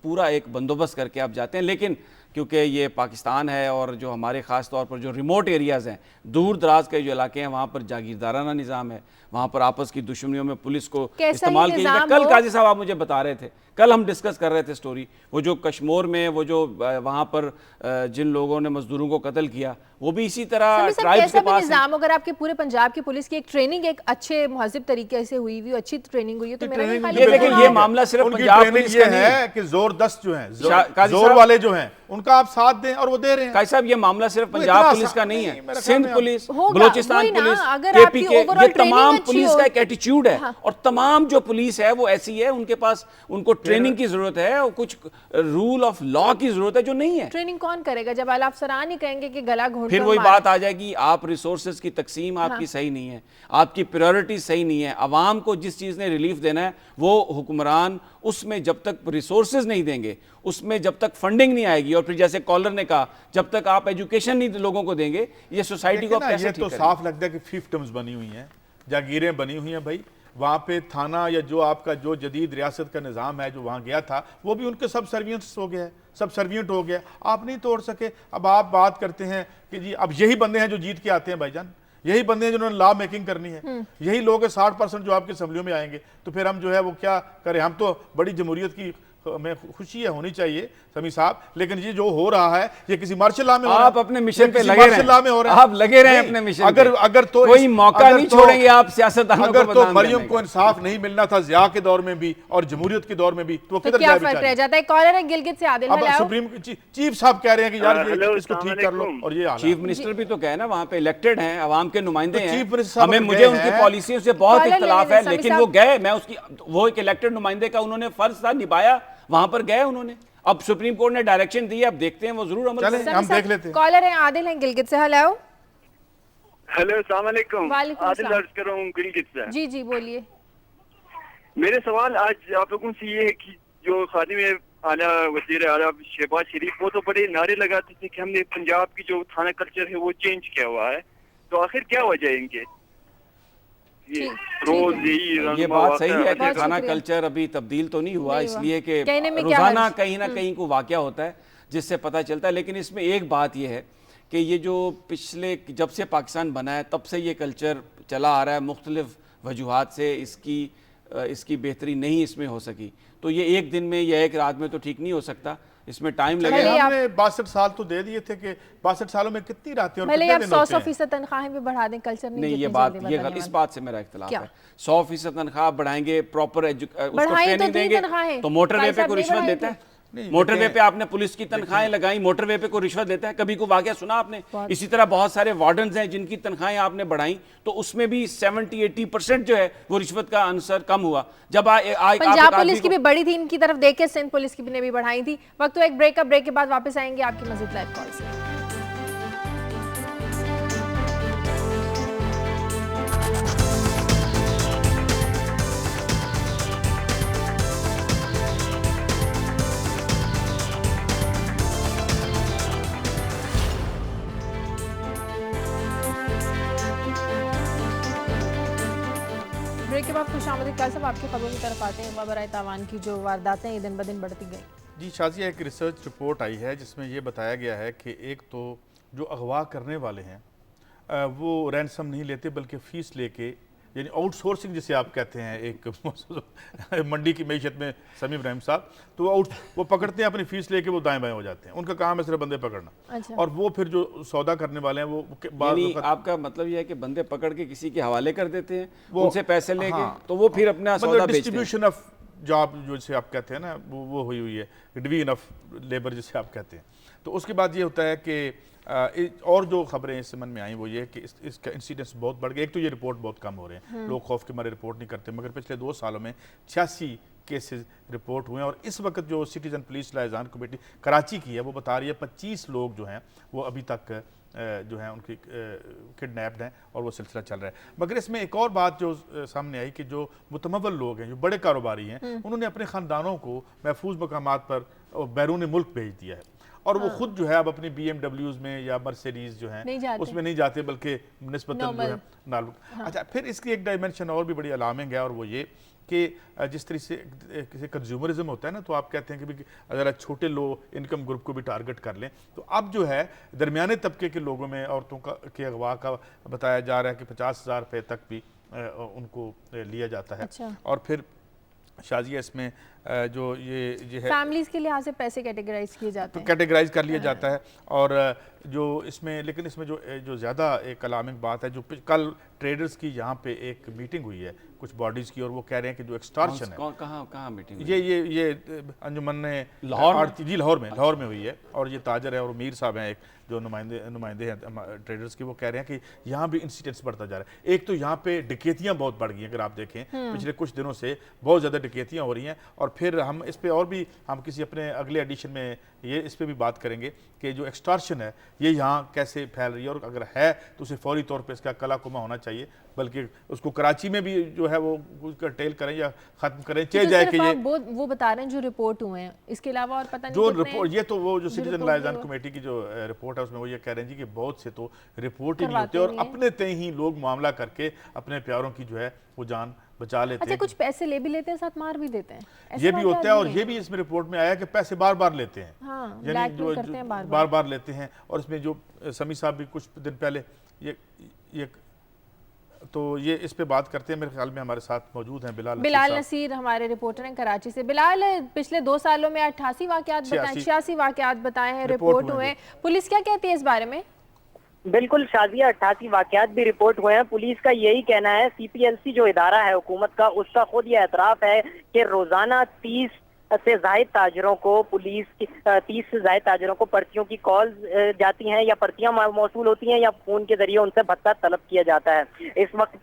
पूरा एक बंदोबस्त करके आप जाते हैं। लेकिन क्योंकि ये पाकिस्तान है और जो हमारे ख़ास तौर पर जो रिमोट एरियाज़ हैं, दूर दराज के जो इलाके हैं, वहाँ पर जागीरदाराना निज़ाम है, वहाँ पर आपस की दुश्मनियों में पुलिस को इस्तेमाल किया जाता है। कल काजी साहब आप मुझे बता रहे थे, कल हम डिस्कस कर रहे थे स्टोरी, वो जो कश्मीर में वो जो वहाँ पर जिन लोगों ने मजदूरों को कत्ल किया, वो भी इसी तरह ट्राइब्स के पास निज़ाम। अगर आपके पूरे पंजाब की पुलिस की एक ट्रेनिंग एक अच्छे मुहज़्ज़ब तरीके से हुई हुई, अच्छी ट्रेनिंग हुई है, तो मेरा नहीं ख्याल है। लेकिन ये मामला सिर्फ पंजाब पुलिस का नहीं है कि ज़ोरदस्त जो हैं, जोर वाले जो हैं, उनका आप साथ दें, और वो दे रहे हैं। काजी साहब ये मामला सिर्फ पंजाब पुलिस का नहीं है, Sindh police, Balochistan police, KPK, ये तमाम पुलिस का एक एटीट्यूड है। और तमाम जो पुलिस है वो ऐसी है, उनके पास उनको ट्रेनिंग की जरूरत है और कुछ रूल ऑफ लॉ की जरूरत है जो नहीं है। ट्रेनिंग कौन करेगा जब आला अफसरान ही कहेंगे कि गला घोंट, फिर वही बात आ जाएगी, आप रिसोर्सेज की तकसीम आपकी सही नहीं है, आपकी प्रायोरिटी सही नहीं है। आवाम को जिस चीज़ ने रिलीफ देना है वो हुक्मरान उसमें जब तक रिसोर्सेज नहीं देंगे, उसमें जब तक फंडिंग नहीं आएगी, और फिर जैसे कॉलर ने कहा जब तक आप एजुकेशन नहीं लोगों को देंगे, ये सोसाइटी को आप कैसे ये तो साफ लगता है कि फिफ्टम्स बनी हुई हैं, जागीरें बनी हुई हैं भाई। वहाँ पे थाना या जो आपका जो जदीद रियासत का निज़ाम है जो वहाँ गया था, वो भी उनके सब सर्वियंट्स हो गया है, सब सर्वियंट हो गया, आप नहीं तोड़ सके। अब आप बात करते हैं कि जी अब यही बंदे हैं जो जीत के आते हैं भाईजान, यही बंदे हैं जिन्होंने लॉ मेकिंग करनी है, यही लोग 60% जो आपकी असम्बलियों में आएंगे, तो फिर हम जो है वो क्या करें। हम तो बड़ी जमहूरियत की हमें खुशी है होनी चाहिए समी साहब, लेकिन ये जो हो रहा है ये किसी मार्शल लॉ में हो रहा है। आप अपने मिशन पे लगे रहे, आप लगे रहे अपने मिशन पे। अगर तो कोई मौका नहीं छोड़ेंगे आप सियासतदानों को। अगर तो मरियम को इंसाफ नहीं मिलना था ज़िया के दौर में भी और जमहूरियत के दौर में भी, तो किधर क्या फर्क रह जाता है। कॉलर है गिलगित से आदिल, अब सुप्रीम चीफ साहब कह रहे हैं कि यार इसको ठीक कर लो, और ये चीफ मिनिस्टर भी तो कहे ना वहाँ पे इलेक्टेड हैं, अवाम के नुमाइंदे हैं, हमें मुझे उनकी पॉलिसियों से बहुत इख्तलाफ है, लेकिन वो गए, मैं उसकी वो एक इलेक्टेड नुमाइंदे का उन्होंने फर्ज था निभाया, वहां पर गए उन्होंने। अब सुप्रीम कोर्ट ने डायरेक्शन दी है, अब देखते हैं वो जरूर अमल करें। हम देख लेते हैं। कॉलर है आदिल हैं गिलगित से। हेलो अस्सलाम वालेकुम, आदिल अर्ज कर रहा हूं गिलगित से। जी जी बोलिए। मेरे सवाल आज आप लोगों से ये है कि जो खादिम आला वज़ीर आला शहबाज शरीफ वो तो बड़े नारे लगाते थे कि हमने पंजाब की जो थाना कल्चर है वो चेंज किया हुआ है, तो आखिर क्या वजह है इनके? ये बात सही है कि थाना कल्चर अभी तब्दील तो नहीं हुआ, इसलिए कि रोजाना कहीं ना कहीं को वाकया होता है जिससे पता चलता है। लेकिन इसमें एक बात यह है कि ये जो पिछले जब से पाकिस्तान बना है तब से ये कल्चर चला आ रहा है, मुख्तलिफ वजूहात से इसकी बेहतरी नहीं इसमें हो सकी, तो ये एक दिन में या एक रात में तो ठीक नहीं हो सकता, इसमें टाइम लगेगा। हमने 62 साल तो दे दिए थे कि 62 सालों में कितनी रातें और कितने दिन होते हैं। 100% तनख्वाहें भी बढ़ा दें, कल्चर नहीं ये बात इस बात से मेरा इख्तिलाफ है। 100% तनख्वाह बढ़ाएंगे, प्रॉपर उसको ट्रेनिंग देंगे, तो मोटरवे पे कोई रिश्वत देता है? मोटरवे पे आपने पुलिस की तनख्वाहें लगाई, मोटरवे पे को रिश्वत देता है, कभी को वाकया सुना आपने? इसी तरह बहुत सारे वार्डन्स हैं जिनकी तनख्वाहें आपने बढ़ाई, तो उसमें भी 70-80% जो है वो रिश्वत का आंसर कम हुआ। जब पंजाब पुलिस की भी बड़ी थी, इनकी तरफ देख के सिंध पुलिस की ने भी बढ़ाई थी। वक्त तो एक ब्रेक का, ब्रेक के बाद वापस आएंगे आपकी मजीद लाइव कॉल से। ब्रेक के बाद खुशामदीद का सब आपकी खबरों की तरफ आते हैं। बराए तावान की जो वारदातें ये दिन ब दिन बढ़ती गई। जी शाजिया, एक रिसर्च रिपोर्ट आई है जिसमें ये बताया गया है कि एक तो जो अगवा करने वाले हैं वो रैंसम नहीं लेते बल्कि फ़ीस लेके, यानी आउटसोर्सिंग जिसे आप कहते हैं एक मंडी की मैशत में समी इब्राहिम साहब, तो वो पकड़ते हैं अपनी फ़ीस लेके, वो दाएं बाएं हो जाते हैं, उनका काम है सिर्फ बंदे पकड़ना। अच्छा। और वो फिर जो सौदा करने वाले हैं वो आपका मतलब ये है कि बंदे पकड़ के किसी के हवाले कर देते हैं, वो उनसे पैसे लेके, तो वो फिर अपना सौदा बेचते हैं। डिस्ट्रीब्यूशन ऑफ जॉब जिसे आप कहते हैं ना, वो हुई है, डिवीजन ऑफ लेबर जिसे आप कहते हैं। तो उसके बाद ये होता है कि और जो खबरें इस मन में आई वो ये कि इसका इंसिडेंट्स बहुत बढ़ गए। एक तो ये रिपोर्ट बहुत कम हो रहे हैं, लोग खौफ के मारे रिपोर्ट नहीं करते, मगर पिछले 2 सालों में 86 केसेस रिपोर्ट हुए हैं। और इस वक्त जो सिटीजन पुलिस लाइजान कमेटी कराची की है वो बता रही है 25 लोग जो हैं वो अभी तक जो हैं उनकी किडनैप्ड हैं और वो सिलसिला चल रहा है। मगर इसमें एक और बात जो सामने आई कि जो मुतमव्वल लोग हैं, जो बड़े कारोबारी हैं, उन्होंने अपने ख़ानदानों को महफूज मकामात पर बैरून मुल्क भेज दिया है और वो खुद जो है अब अपनी BMWs में या मर्सिडीज जो हैं उसमें नहीं जाते बल्कि निस्बतन जो है नाल। अच्छा, फिर इसकी एक डायमेंशन और भी बड़ी अलार्मिंग है और वो ये कि जिस तरह से किसी कंज्यूमरिज्म होता है ना, तो आप कहते हैं कि अगर छोटे लो इनकम ग्रुप को भी टारगेट कर लें, तो अब जो है दरमियाने तबके के लोगों में औरतों का के अगवा का बताया जा रहा है कि 50,000 रुपये तक भी उनको लिया जाता है। अच्छा। और फिर शाजिया इसमें जो ये है फैमिलीज के लिहाज से पैसे कैटेगराइज किए जाते हैं, कैटेगराइज कर लिया जाता है। और जो इसमें लेकिन इसमें जो ज़्यादा एक अलार्मिंग बात है, जो कल ट्रेडर्स की यहाँ पे एक मीटिंग हुई है कुछ बॉडीज़ की, और वो कह रहे हैं कि जो एक्सटॉर्शन है, कहाँ मीटिंग? ये अंजुमन ने लाहौर में हुई है। और ये ताजर है और मीर साहब हैं एक जो नुमाइंदे हैं ट्रेडर्स की, वो कह रहे हैं कि यहाँ भी इंसिडेंट्स बढ़ता जा रहा है। एक तो यहाँ पे डकैतियाँ बहुत बढ़ गई हैं, अगर आप देखें पिछले कुछ दिनों से बहुत ज़्यादा डकैतियाँ हो रही हैं। और फिर हम इस पर और भी हम किसी अपने अगले एडिशन में ये इस पर भी बात करेंगे कि जो एक्सटॉर्शन है ये यहाँ कैसे फैल रही है, और अगर है तो उसे फौरी तौर पे इसका कलाकुमा होना चाहिए, बल्कि उसको कराची में भी जो है वो टेल करें या ख़त्म करें, चाहे जाए कि ये वो बता रहे हैं जो रिपोर्ट हुए हैं, इसके अलावा और पता नहीं जो रिपोर्ट, ये तो वो जो सिटीजन लाइजान कमेटी की जो रिपोर्ट है उसमें वो ये कह रहे हैं जी कि बहुत से तो रिपोर्ट ही नहीं होते और अपने तय ही लोग मामला करके अपने प्यारों की जो है वो जान बचा लेते हैं। अच्छा, कुछ पैसे ले भी लेते हैं, साथ मार भी देते हैं, ये भी होता है। और ये भी इसमें रिपोर्ट में आया कि पैसे बार बार लेते हैं, हाँ, यानी जो बार बार लेते हैं। और इसमें जो समी साहब भी कुछ दिन पहले ये तो ये इस पे बात करते हैं, मेरे ख्याल में हमारे साथ मौजूद हैं बिलाल नसीर, हमारे रिपोर्टर हैं कराची से। बिलाल, पिछले 2 सालों में 88 वाकयात बताए, 86 वाकयात बताए हैं, रिपोर्ट हुए, पुलिस क्या कहती है इस बारे में? बिल्कुल शाजिया, 88 वाकयात भी रिपोर्ट हुए हैं। पुलिस का यही कहना है, CPLC जो इदारा है हुकूमत का, उसका खुद ये एतराफ़ है कि रोजाना 30 से ज़ायद ताजरों को पुलिस की 30 से ज़ायद ताजरों को पर्चियों की कॉल जाती हैं या पर्चियां मौसूल होती हैं या फोन के जरिए उनसे भत्ता तलब किया जाता है। इस वक्त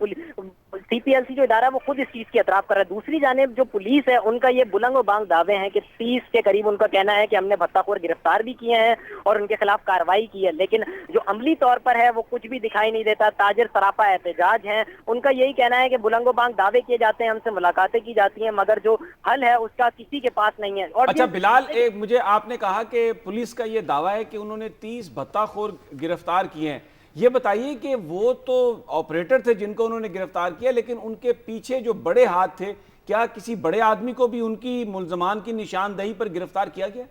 CPLC जो इदारा है वो खुद इस चीज की एतराफ़ कर रहा है। दूसरी जानिब जो पुलिस है उनका ये बुलंद बांग दावे हैं कि 30 के करीब उनका कहना है कि हमने भत्ताखोर गिरफ्तार भी किए हैं और उनके खिलाफ कार्रवाई की है, लेकिन जो अमली तौर पर है वो कुछ भी दिखाई नहीं देता। ताजर सरापा एहतजाज हैं, उनका यही कहना है कि बुलंद बांग दावे किए जाते हैं, हमसे मुलाकातें की जाती हैं, मगर जो हल है उसका किसी के पास नहीं है। और अच्छा बिलाल, मुझे आपने कहा कि पुलिस का ये दावा है कि उन्होंने 30 भत्ताखोर गिरफ्तार किए हैं, ये बताइए कि वो तो ऑपरेटर थे जिनको उन्होंने गिरफ्तार किया, लेकिन उनके पीछे जो बड़े हाथ थे, क्या किसी बड़े आदमी को भी उनकी मुल्जमान की निशानदेही पर गिरफ्तार किया गया?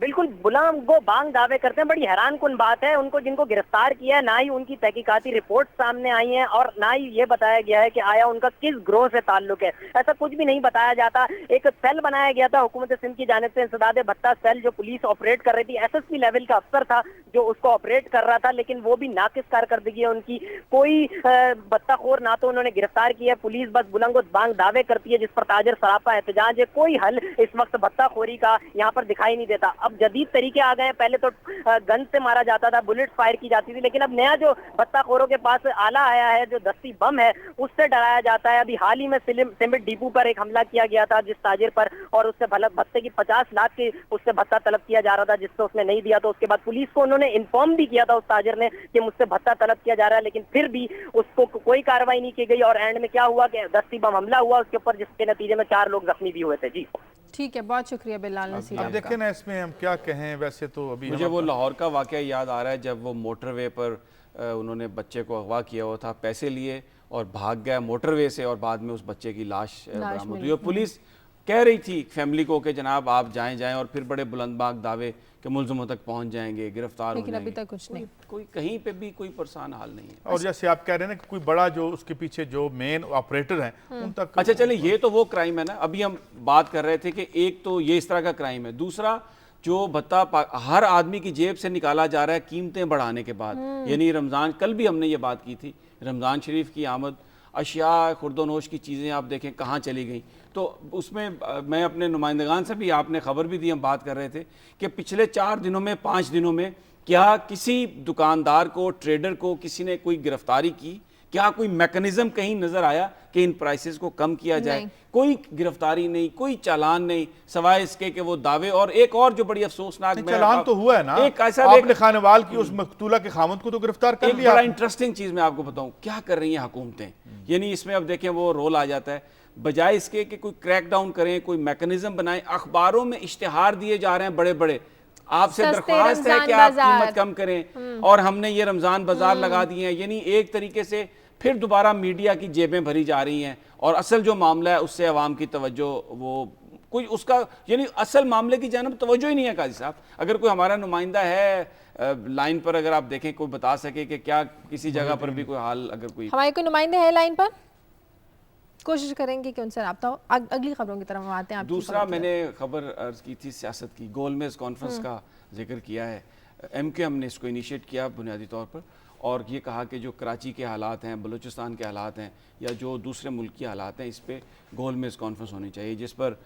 बिल्कुल बुलंदो बांग दावे करते हैं। बड़ी हैरानकुन बात है, उनको जिनको गिरफ्तार किया है ना ही उनकी तहकीकाती रिपोर्ट सामने आई है और ना ही ये बताया गया है कि आया उनका किस ग्रोह से ताल्लुक है, ऐसा कुछ भी नहीं बताया जाता। एक सेल बनाया गया था हुकूमत सिंध की जानिब से, इंसदाद भत्ता सेल, जो पुलिस ऑपरेट कर रही थी, एसएसपी लेवल का अफसर था जो उसको ऑपरेट कर रहा था, लेकिन वो भी नाकिस कारकर्दगी है उनकी। कोई भत्ताखोर ना तो उन्होंने गिरफ्तार किया है, पुलिस बस बुलंदो बांग दावे करती है जिस पर ताजर सरापा एहतजाज है। कोई हल इस वक्त भत्ताखोरी का यहाँ पर दिखाई नहीं देता। अब जदीद तरीके आ गए हैं, पहले तो गन से मारा जाता था, बुलेट फायर की जाती थी, लेकिन अब नया जो भत्ताखोरों के पास आला आया है, जो दस्ती बम है, उससे डराया जाता है। अभी हाल ही में सीमेंट डिपो पर एक हमला किया गया था जिस ताजिर पर, और उससे भत्ते की 50 लाख की उससे भत्ता तलब किया जा रहा था, जिससे उसने नहीं दिया। तो उसके बाद पुलिस को उन्होंने इन्फॉर्म भी किया था उस ताजिर ने कि मुझसे भत्ता तलब किया जा रहा है, लेकिन फिर भी उसको कोई कार्रवाई नहीं की गई। और एंड में क्या हुआ कि दस्ती बम हमला हुआ उसके ऊपर, जिसके नतीजे में 4 लोग जख्मी भी हुए थे। जी ठीक है, बहुत शुक्रिया बिलाल नसीर। अब देखें ना, इसमें हम क्या कहें, वैसे तो अभी मुझे वो लाहौर का वाकया याद आ रहा है जब वो मोटरवे पर उन्होंने बच्चे को अगवा किया हुआ था, पैसे लिए और भाग गया मोटरवे से, और बाद में उस बच्चे की लाश बरामद हुई। और पुलिस कह रही थी फैमिली को कि जनाब आप जाएं, और फिर बड़े बुलंदबाग दावे कि मुलजमों तक पहुंच जाएंगे, गिरफ्तार हो जाएंगे, लेकिन अभी तक कुछ नहीं, कोई कहीं पे भी कोई परेशान हाल नहीं है। और जैसे आप कह रहे हैं ना कि कोई बड़ा जो उसके पीछे जो मेन ऑपरेटर हैं उन तक। अच्छा चले, ये तो वो क्राइम है ना, अभी हम बात कर रहे थे कि एक तो ये इस तरह का क्राइम है, दूसरा जो भत्ता हर आदमी की जेब से निकाला जा रहा है कीमतें बढ़ाने के बाद। यानी रमज़ान, कल भी हमने ये बात की थी, रमज़ान शरीफ की आमद, अशिया खुर्दोनोश की चीज़ें आप देखें कहाँ चली गई। तो उसमें मैं अपने नुमाइंदगान से भी, आपने खबर भी दी, हम बात कर रहे थे कि पिछले 4 दिनों में 5 दिनों में क्या किसी दुकानदार को, ट्रेडर को किसी ने कोई गिरफ्तारी की? क्या कोई मैकेनिज्म कहीं नजर आया कि इन प्राइसेस को कम किया जाए? कोई गिरफ्तारी नहीं, कोई चालान नहीं, सवाए इसके कि वो दावे। और एक और जो बड़ी अफसोसनाक, चालान तो हुआ है ना, एक ऐसा आपने खानेवाल की उस मकतूला के खामद को तो गिरफ्तार कर लिया। बड़ा इंटरेस्टिंग चीज मैं आपको बताऊं क्या कर रही हैं हुकूमतें। यानी इसमें अब देखें वो रोल आ जाता है, बजाय इसके कि कोई क्रैक डाउन करें, कोई मैकेनिज्म बनाएं, अखबारों में इश्तिहार दिए जा रहे हैं बड़े बड़े, आपसे दरख्वास्त है कि आप कीमत कम करें, और हमने ये रमजान बाजार लगा दिए हैं। यानी एक तरीके से फिर दोबारा मीडिया की जेबें भरी जा रही हैं, और असल जो मामला है उससे अवाम की तवज्जो वो कोई उसका, यानी असल मामले की जानब तवज्जो ही नहीं है। काजी साहब, अगर कोई हमारा नुमाइंदा है लाइन पर, अगर आप देखें कोई बता सके कि क्या किसी जगह पर भी कोई हाल, अगर कोई हमारे कोई नुमाइंदे हैं लाइन पर, कोशिश करेंगे कि उनसे रब्ता हो। अगली खबरों की तरफ हम आते हैं। दूसरा मैंने खबर अर्ज की थी सियासत की, गोलमेज कॉन्फ्रेंस का जिक्र किया है, MQM ने इसको इनिशिएट किया बुनियादी तौर पर, और ये कहा कि जो कराची के हालात हैं, बलूचिस्तान के हालात हैं, या जो दूसरे मुल्क के हालात हैं, इस पर गोलमेज कॉन्फ्रेंस होनी चाहिए, जिस पर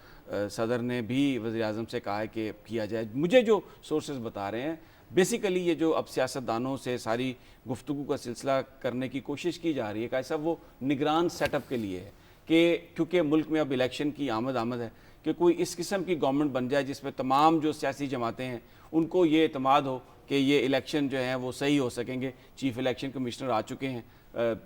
सदर ने भी वज़ीर-ए-आज़म से कहा है कि किया जाए। मुझे जो सोर्सेज बता रहे हैं, बेसिकली ये जो अब सियासतदानों से सारी गुफ्तगू का सिलसिला करने की कोशिश की जा रही है, कैसा वो निगरान सेटअप के लिए है कि क्योंकि मुल्क में अब इलेक्शन की आमद है कि कोई इस किस्म की गवर्नमेंट बन जाए जिसमें तमाम जो सियासी जमातें हैं उनको ये एतमाद हो कि ये इलेक्शन जो है वो सही हो सकेंगे। चीफ इलेक्शन कमिश्नर आ चुके हैं,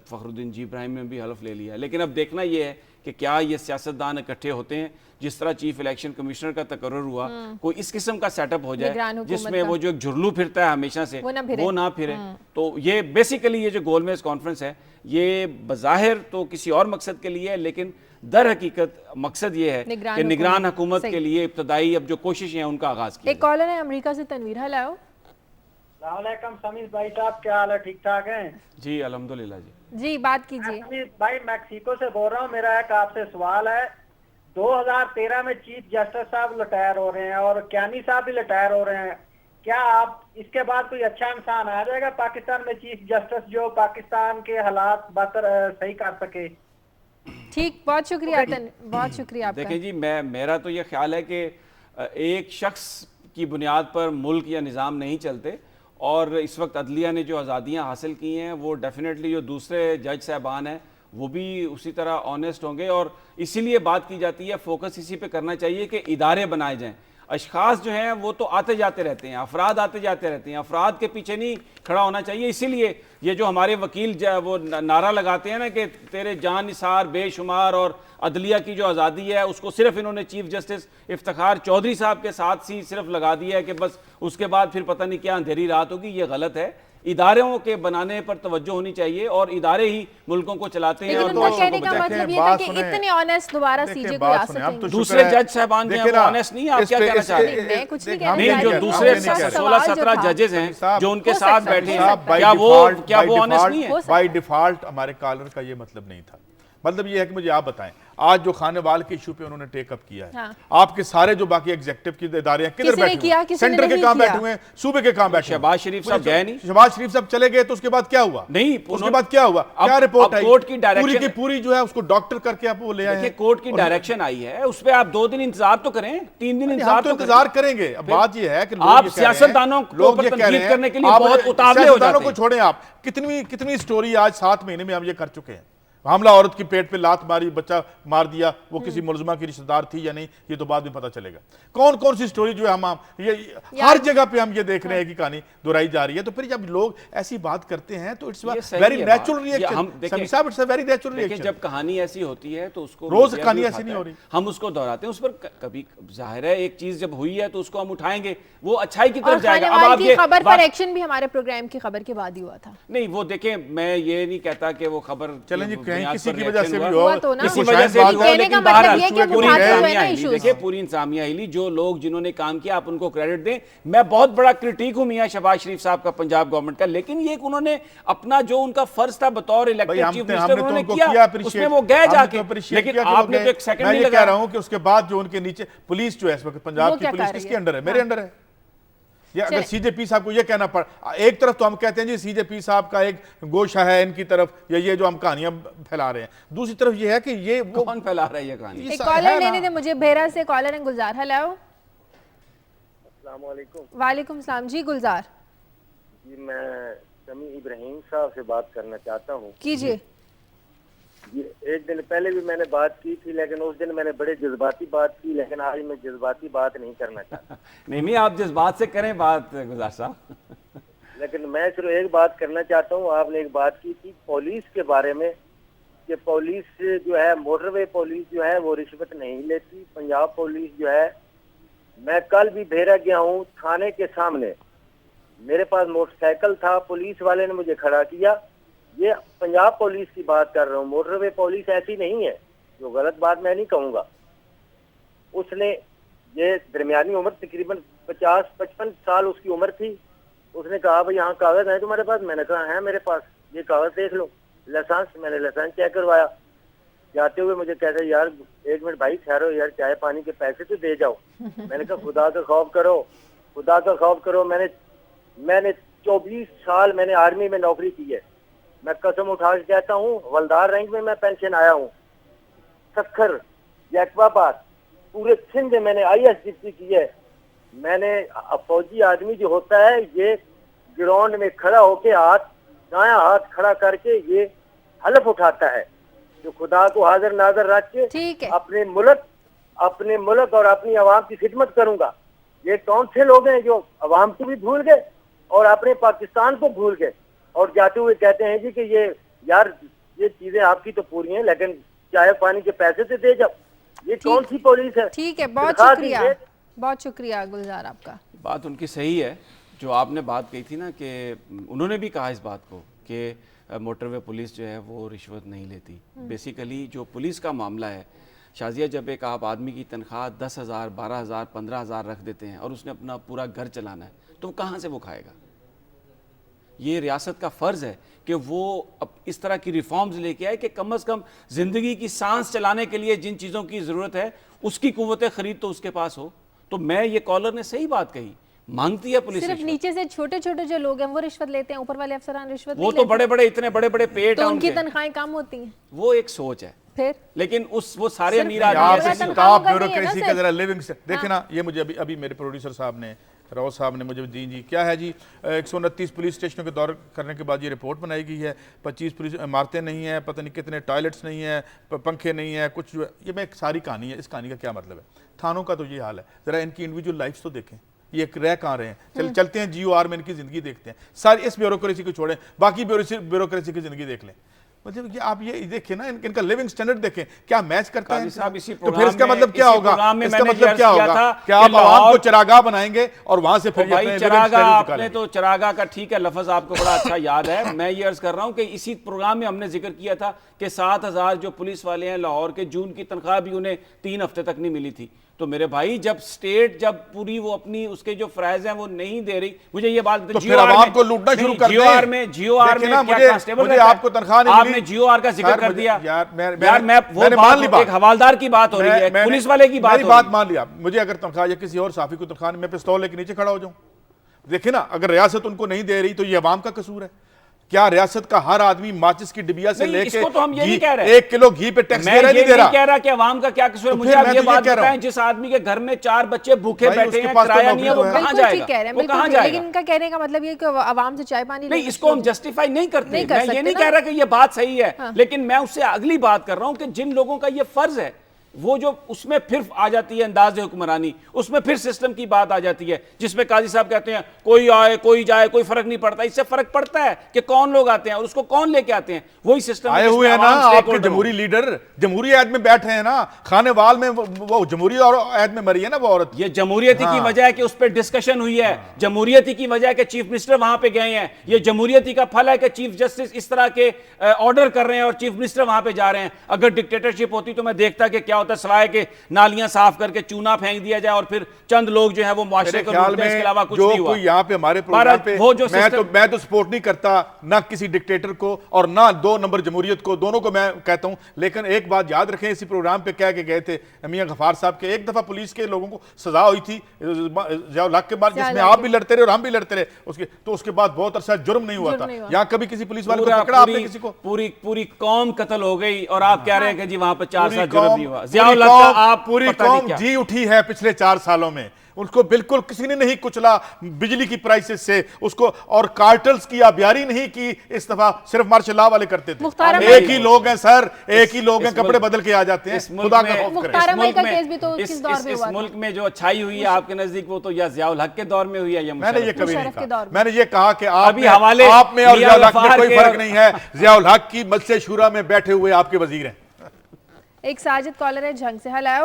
फ़खरुद्दीन जी इब्राहिम ने भी हलफ ले लिया है, लेकिन अब देखना ये है कि क्या ये सियासतदान इकट्ठे होते हैं, जिस तरह चीफ इलेक्शन कमिश्नर का तकर्रुर हुआ, कोई इस किस्म का सेटअप हो जाए जिसमें वो जो एक झुरलू फिरता है हमेशा से वो ना फिरे। तो ये बेसिकली ये जो गोलमेज कॉन्फ्रेंस है, ये बज़ाहिर तो किसी और मकसद के लिए है, लेकिन दर हकीकत मकसद ये है कि निगरान हुकूमत के लिए इब्तदाई अब जो कोशिशें हैं उनका आगाज किया। एक कॉलर है अमेरिका से, तनवीर। हेलो अस्सलामुअलैकुम समीर भाई साहब, क्या हाल है? ठीक ठाक हैं जी, अल्हम्दुलिल्लाह जी। जी बात कीजिए। समीर भाई, मैक्सिको से बोल रहा हूँ। मेरा एक आपसे सवाल है, 2013 में चीफ जस्टिस साहब रिटायर हो रहे हैं और क्यानी साहब भी रिटायर हो रहे हैं, क्या आप इसके बाद कोई अच्छा इंसान आ जाएगा पाकिस्तान में चीफ जस्टिस जो पाकिस्तान के हालात बेहतर सही कर सके? ठीक, बहुत शुक्रिया बहुत शुक्रिया आपका। देखें जी, मेरा तो ये ख्याल है कि एक शख्स की बुनियाद पर मुल्क या निज़ाम नहीं चलते, और इस वक्त अदलिया ने जो आज़ादियाँ हासिल की हैं वो डेफिनेटली जो दूसरे जज साहबान हैं वो भी उसी तरह ऑनेस्ट होंगे, और इसीलिए बात की जाती है, फोकस इसी पे करना चाहिए कि इदारे बनाए जाएं। अशखास जो हैं वो तो आते जाते रहते हैं, अफराद आते जाते रहते हैं, अफराद के पीछे नहीं खड़ा होना चाहिए। इसीलिए ये जो हमारे वकील वो नारा लगाते हैं ना कि तेरे जान निसार बेशुमार, और अदलिया की जो आज़ादी है उसको सिर्फ इन्होंने चीफ जस्टिस इफ्तिखार चौधरी साहब के साथ ही सिर्फ लगा दिया है कि बस उसके बाद फिर पता नहीं क्या अंधेरी रात होगी, ये गलत है। इदारों के बनाने पर तवज्जो होनी चाहिए और इदारे ही मुल्कों को चलाते हैं। लेकिन और उनका कहने का मतलब ये था कि इतने ऑनेस्ट दोबारा सीजे को आ सकेंगे। दूसरे जज साहबान भी ऑनेस्ट नहीं है, आप क्या कहना चाह रहे हैं? मैं कुछ नहीं कह रही, नहीं, जो दूसरे 16-17 जजेस हैं जो उनके साथ बैठे हैं, क्या वो ऑनेस्ट नहीं है? बाय डिफॉल्ट हमारे कॉलर का ये मतलब नहीं था। मतलब ये है कि मुझे आप बताएं, आज जो खानेवाल के इशू पे उन्होंने टेकअप किया है, हाँ। आपके सारे जो बाकी एग्जीक्यूटिव की इदारे हैं किधर बैठे हुए हैं? सेंटर के काम बैठे हुए हैं, सूबे के काम बैठे। शहबाज शरीफ साहब गए नहीं, शहबाज शरीफ साहब चले गए तो उसके बाद क्या हुआ? नहीं, उसके बाद क्या हुआ? क्या रिपोर्ट आई? कोर्ट की पूरी की पूरी जो है उसको डॉक्टर करके आप वो ले आए। कोर्ट की डायरेक्शन आई है, उस पर आप 2 दिन इंतजार तो करें, 3 दिन इंतजार करेंगे। अब बात ये है कि आप सियासतदानों को तनकीद करने के लिए बहुत उतावले हो जाते हैं। को छोड़ें, आप कितनी स्टोरी आज 7 महीने में हम ये कर चुके हैं। हमला औरत की पेट पे लात मारी, बच्चा मार दिया, वो किसी मुलजमा की रिश्तेदार थी या नहीं, ये तो बाद में पता चलेगा। कौन कौन सी स्टोरी जो है हम ये हर जगह पे हम ये देख रहे हैं कि कहानी दोहराई जा रही है। तो फिर जब लोग ऐसी बात करते हैं तो इट्स वेरी नेचुरल रिएक्शन। जब कहानी ऐसी होती है तो उसको रोज कहानी ऐसी नहीं हो रही, हम उसको दोहराते हैं। उस पर कभी जाहिर है एक चीज जब हुई है तो उसको हम उठाएंगे, वो अच्छाई की तरफ जाएगा। अब आप ये खबर पर एक्शन भी हमारे प्रोग्राम की खबर के बाद ही हुआ था। नहीं, वो देखें, मैं ये नहीं कहता कि वो खबर चलें जी किसी की वजह से भी हुआ तो ना, किसी वजह से भी हुआ, लेकिन देखिए पूरी इंसामिया हिली। जो लोग जिन्होंने काम किया आप उनको क्रेडिट दें। मैं बहुत बड़ा क्रिटिक हूं मियां शहबाज शरीफ साहब का, पंजाब गवर्नमेंट का, लेकिन ये उन्होंने अपना जो उनका फर्ज था बतौर इलेक्टेड चीफ मिनिस्टर उन्होंने किया, उसमें वो गए जाके। लेकिन आपने तो एक सेकंड नहीं लगा रहा हूं कि उसके बाद जो उनके नीचे पुलिस जो है इस वक्त पंजाब की पुलिस किसके अंडर है? मेरे अंडर है। या अगर सीजेपी साहब को ये कहना पड़ा, एक तरफ तो हम कहते हैं जी सीजेपी साहब का एक गोशा है इनकी तरफ, या ये जो हम कहानियां फैला रहे हैं, दूसरी तरफ ये है कि ये वो कौन फैला रहा है ये कहानी? एक कॉलर लेने दे मुझे, बेहरा से कॉलर है गुलजार। हेलो, अस्सलाम वालेकुम। वालेकुम सलाम जी गुलजार जी, मैं शमी इब्राहिम साहब से बात करना चाहता हूँ। कीजिए। एक दिन पहले भी मैंने बात की थी, लेकिन उस दिन मैंने बड़े जज्बाती बात की, लेकिन आज मैं जज्बाती बात नहीं करना चाहता। नहीं, आप जज्बात से करें बात गुलजार साहब। लेकिन मैं सिर्फ एक बात करना चाहता हूँ। आपने एक बात की थी पुलिस के बारे में कि पुलिस जो है, मोटरवे पुलिस जो है वो रिश्वत नहीं लेती। पंजाब पुलिस जो है, मैं कल भी भेरा गया हूँ थाने के सामने, मेरे पास मोटरसाइकिल था, पुलिस वाले ने मुझे खड़ा किया। ये पंजाब पुलिस की बात कर रहा हूँ, मोटरवे पुलिस ऐसी नहीं है, जो गलत बात मैं नहीं कहूँगा। उसने ये दरमियानी उम्र तकरीबन 50-55 साल उसकी उम्र थी। उसने कहा भाई यहाँ कागज है तुम्हारे पास? मैंने कहा है मेरे पास, ये कागज देख लो, लाइसेंस। मैंने लाइसेंस चेक करवाया। जाते हुए मुझे कहते यार 1 मिनट भाई ठहरो यार, चाय पानी के पैसे तो दे जाओ। मैंने कहा खुदा का खौफ करो, खुदा का खौफ करो। मैंने 24 साल मैंने आर्मी में नौकरी की है। मैं कसम उठा के कहता हूँ, हवलदार रैंक में मैं पेंशन आया हूँ। सखर, जैकबाबाद, पूरे सिंध में मैंने IAS ड्यूटी की है। मैंने फौजी आदमी जो होता है, ये ग्राउंड में खड़ा होके दायां हाथ खड़ा करके ये हलफ उठाता है जो खुदा को हाजिर नाजर रख के अपने मुल्क और अपनी आवाम की खिदमत करूंगा। ये कौन से लोग हैं जो आवाम को भी भूल गए और अपने पाकिस्तान को भूल गए और जाते हुए कहते हैं जी कि ये यार ये चीजें आपकी तो पूरी हैं, लेकिन चाय पानी के पैसे से दे जाओ। ये कौन सी पुलिस है? ठीक है, बहुत शुक्रिया गुलजार आपका। बात उनकी सही है जो आपने बात कही थी ना, कि उन्होंने भी कहा इस बात को कि मोटरवे पुलिस जो है वो रिश्वत नहीं लेती। बेसिकली जो पुलिस का मामला है शाजिया, जब एक आप आदमी की तनख्वाह 10,000, 12,000, 15,000 रख देते हैं और उसने अपना पूरा घर चलाना है, तो कहाँ से वो खाएगा? ये रियासत का फ़र्ज़ है कि वो अब इस तरह की रिफॉर्म्स लेके आए कि कम से कम ज़िंदगी की सांस चलाने के लिए जिन चीज़ों की ज़रूरत है उसकी कुव्वत ख़रीद तो उसके पास हो। तो मैं ये कॉलर ने सही बात कही, मांगती है पुलिस। सिर्फ नीचे से छोटे छोटे जो लोग हैं वो रिश्वत लेते हैं, ऊपर वाले अफसरान रिश्वत वो तो बड़े बड़े इतने बड़े बड़े पेट तो उनकी तनख्वाहें कम होती हैं। वो एक सोच है फिर, लेकिन वो सारे अमीर ब्यूरोक्रेसी का जरा लिविंग देखे ना। ये मुझे अभी मेरे प्रोड्यूसर साहब ने, राव साहब ने मुझे दी जी क्या है जी, 129 पुलिस स्टेशनों के दौर करने के बाद ये रिपोर्ट बनाई गई है। 25 पुलिस इमारतें नहीं है, पता नहीं कितने टॉयलेट्स नहीं है, पंखे नहीं है, कुछ। ये मैं एक सारी कहानी है। इस कहानी का क्या मतलब है? थानों का तो ये हाल है। ज़रा इनकी इंडिविजुअल लाइफ तो देखें, ये रह कहाँ रहे हैं। चलते हैं GOR में इनकी ज़िंदगी देखते हैं। सारी इस ब्यूरोक्रेसी को छोड़ें, बाकी ब्यूरोक्रेसी की ज़िंदगी देख लें। मतलब कि आप ये देखिए ना, इनका लिविंग स्टैंडर्ड देखें, क्या मैच करता है साहब। इसी तो फिर इसका मतलब क्या होगा? इसका मतलब क्या होगा? क्या आप लाहौर आवाम को चरागाह बनाएंगे और वहां से फिर भाई चरागाह, आपने तो चरागाह का ठीक है लफ्ज आपको बड़ा अच्छा याद है। मैं ये अर्ज कर रहा हूं कि इसी प्रोग्राम में हमने जिक्र किया था कि 7,000 जो पुलिस वाले हैं लाहौर के, जून की तनख्वाह भी उन्हें 3 हफ्ते तक नहीं मिली थी। तो मेरे भाई जब स्टेट जब पूरी वो अपनी उसके जो फ्राइज हैं वो नहीं दे रही, मुझे ये बात तो फिर आवाम को लूटना शुरू कर दें। जीओआर में क्या कांस्टेबल मुझे आपको तनख्वाह नहीं मिली, आपने जीओआर का जिक्र कर दिया यार। मैं वो बात एक हवालदार की बात हो रही है, पुलिस वाले की बात मान लिया। मुझे अगर तनख्वाह या किसी और साफी को तनख्वाह, मैं पिस्तौल लेके नीचे खड़ा हो जाऊं? देखिए ना, अगर रियासत उनको नहीं दे रही तो ये अवाम का कसूर है क्या? रियासत का हर आदमी माचिस की डिबिया से लेके तो हम ये नहीं कह रहे 1 किलो घी पे टैक्स दे रहा है, नहीं दे रहा। कह रहा कि अवाम का क्या कसूर है। मुझे आप ये बात बताएं, जिस आदमी के घर में 4 बच्चे भूखे बैठे हैं, किराया नहीं है, वो कहां जाएगा? वो कहां जाएगा? लेकिन इनका कहने का मतलब ये कि अवाम से चाय पानी नहीं, इसको हम जस्टिफाई नहीं करते। मैं ये नहीं कह रहा कि ये बात सही है, लेकिन मैं उससे अगली बात कर रहा हूं कि जिन लोगों का ये फर्ज है, वो जो उसमें फिर आ जाती है अंदाज़े हुक्मरानी, उसमें फिर सिस्टम की बात आ जाती है, जिसमें काजी साहब कहते हैं कोई आए कोई जाए कोई फर्क नहीं पड़ता। इससे फर्क पड़ता है कि कौन लोग आते हैं और उसको कौन लेके आते हैं। वही सिस्टम आए हुए हैं ना आपके जमहूरी लीडर, जमहूरी ऐद में बैठे हैं ना, खानेवाल में वो जमहूरी और ऐद में मरी है ना वो औरत। ये जमहूरियत की वजह है कि उस पर डिस्कशन हुई है, जमहूरियत की वजह है कि चीफ मिनिस्टर वहां पे गए हैं। ये जमहूरियत का फल है कि चीफ जस्टिस इस तरह के ऑर्डर कर रहे हैं और चीफ मिनिस्टर वहां पे जा रहे हैं। अगर डिक्टेटरशिप होती तो मैं देखता कि क्या होता, सिवाय के नालियां साफ करके चूना फेंक दिया जाए और फिर चंद लोग जो है वो मुआशरे को लूटते हैं, इसके अलावा कुछ नहीं हुआ। यहाँ पे हमारे प्रोग्राम पे वो जो मैं तो सपोर्ट नहीं करता ना किसी डिक्टेटर को और ना 2 नंबर जमहूरियत को, दोनों को मैं कहता हूं। लेकिन एक बात याद रखें, इसी प्रोग्राम पे कह के गए थे मियां गफार साहब के, एक दफा पुलिस के लोगों को सजा हुई थी ज़िया उल हक के बाद, जिसमें आप भी लड़ते रहे और हम भी लड़ते रहे, उसके बाद बहुत अरसा जुर्म नहीं हुआ था। यहाँ कभी किसी पुलिस वाले को पकड़ा आपने किसी को? पूरी कौम कत्ल हो गई और आप कह रहे हैं कि जी वहां पर 4 साल जुर्म नहीं हुआ। ज़िया उल हक आप पूरी कौम जी उठी है पिछले 4 सालों में, उसको बिल्कुल किसी ने नहीं कुचला बिजली की प्राइसेस से उसको, और कार्टल्स की आबियारी नहीं की इस दफा, सिर्फ मार्शल लॉ वाले करते थे। एक ही लोग हैं सर, एक ही लोग हैं, कपड़े बदल के आ जाते हैं। खुदा का खौफ करें। इस मुल्क में जो अच्छाई हुई है आपके नजदीक, वो तो या ज़िया उल हक के दौर में हुई है या मैंने ये कभी नहीं कहा। मैंने ये कहा कि आप में और ज़िया उल हक में कोई फर्क नहीं है। ज़िया उल हक की मजलिस शूरा में बैठे हुए आपके वजीर हैं। एक साजिद कॉलर है झंग से। हेलो,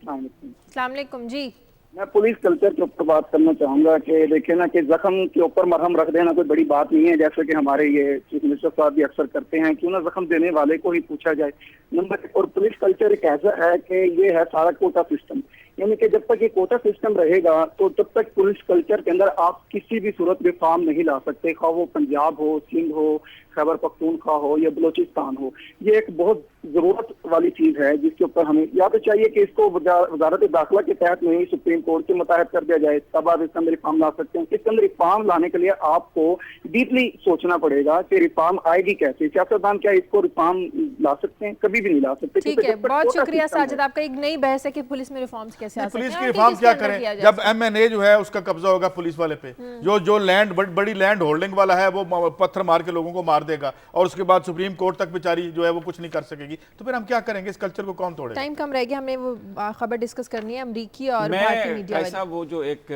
अस्सलाम वालेकुम जी। मैं पुलिस कल्चर के ऊपर बात करना चाहूंगा कि देखिए ना कि जख्म के ऊपर मरहम रख देना कोई बड़ी बात नहीं है, जैसे कि हमारे ये चीफ मिनिस्टर साहब भी अक्सर करते हैं, क्यों ना जख्म देने वाले को ही पूछा जाए। नंबर 1, और पुलिस कल्चर एक ऐसा है कि ये है सारा कोटा सिस्टम, यानी कि जब तक ये कोटा सिस्टम रहेगा तो तब तक पुलिस कल्चर के अंदर आप किसी भी सूरत में रिफॉर्म नहीं ला सकते, खा वो पंजाब हो, सिंध हो, खैबर पख्तूनख्वा हो या बलोचिस्तान हो। ये एक बहुत जरूरत वाली चीज है जिसके ऊपर हमें या तो चाहिए कि इसको वजारत दाखिला के तहत नहीं सुप्रीम कोर्ट के मुताहत कर दिया जाए, तब आप इसके अंदर रिफॉर्म ला सकते हैं। इसके अंदर रिफॉर्म लाने के लिए आपको डीपली सोचना पड़ेगा कि रिफॉर्म आएगी कैसे। सियासतदान क्या इसको रिफॉर्म ला सकते हैं? कभी भी नहीं ला सकते। ठीक है, बहुत शुक्रिया साजिद। आपका एक नई बहस है कि पुलिस में रिफॉर्म्स कैसे आ सकते हैं। पुलिस की रिफॉर्म क्या करें जब MNA जो है उसका कब्जा होगा पुलिस वाले पे, जो लैंड बड़ी लैंड होल्डिंग वाला है वो पत्थर मार के लोगों को मार देगा और उसके बाद सुप्रीम कोर्ट तक बेचारी जो है वो कुछ नहीं कर सकेगी, तो फिर हम क्या करेंगे? इस कल्चर को कौन तोड़ेगा? टाइम कम रह गया, हमें वो खबर डिस्कस करनी है अमेरिकी और भारतीय मीडिया। ऐसा वो जो एक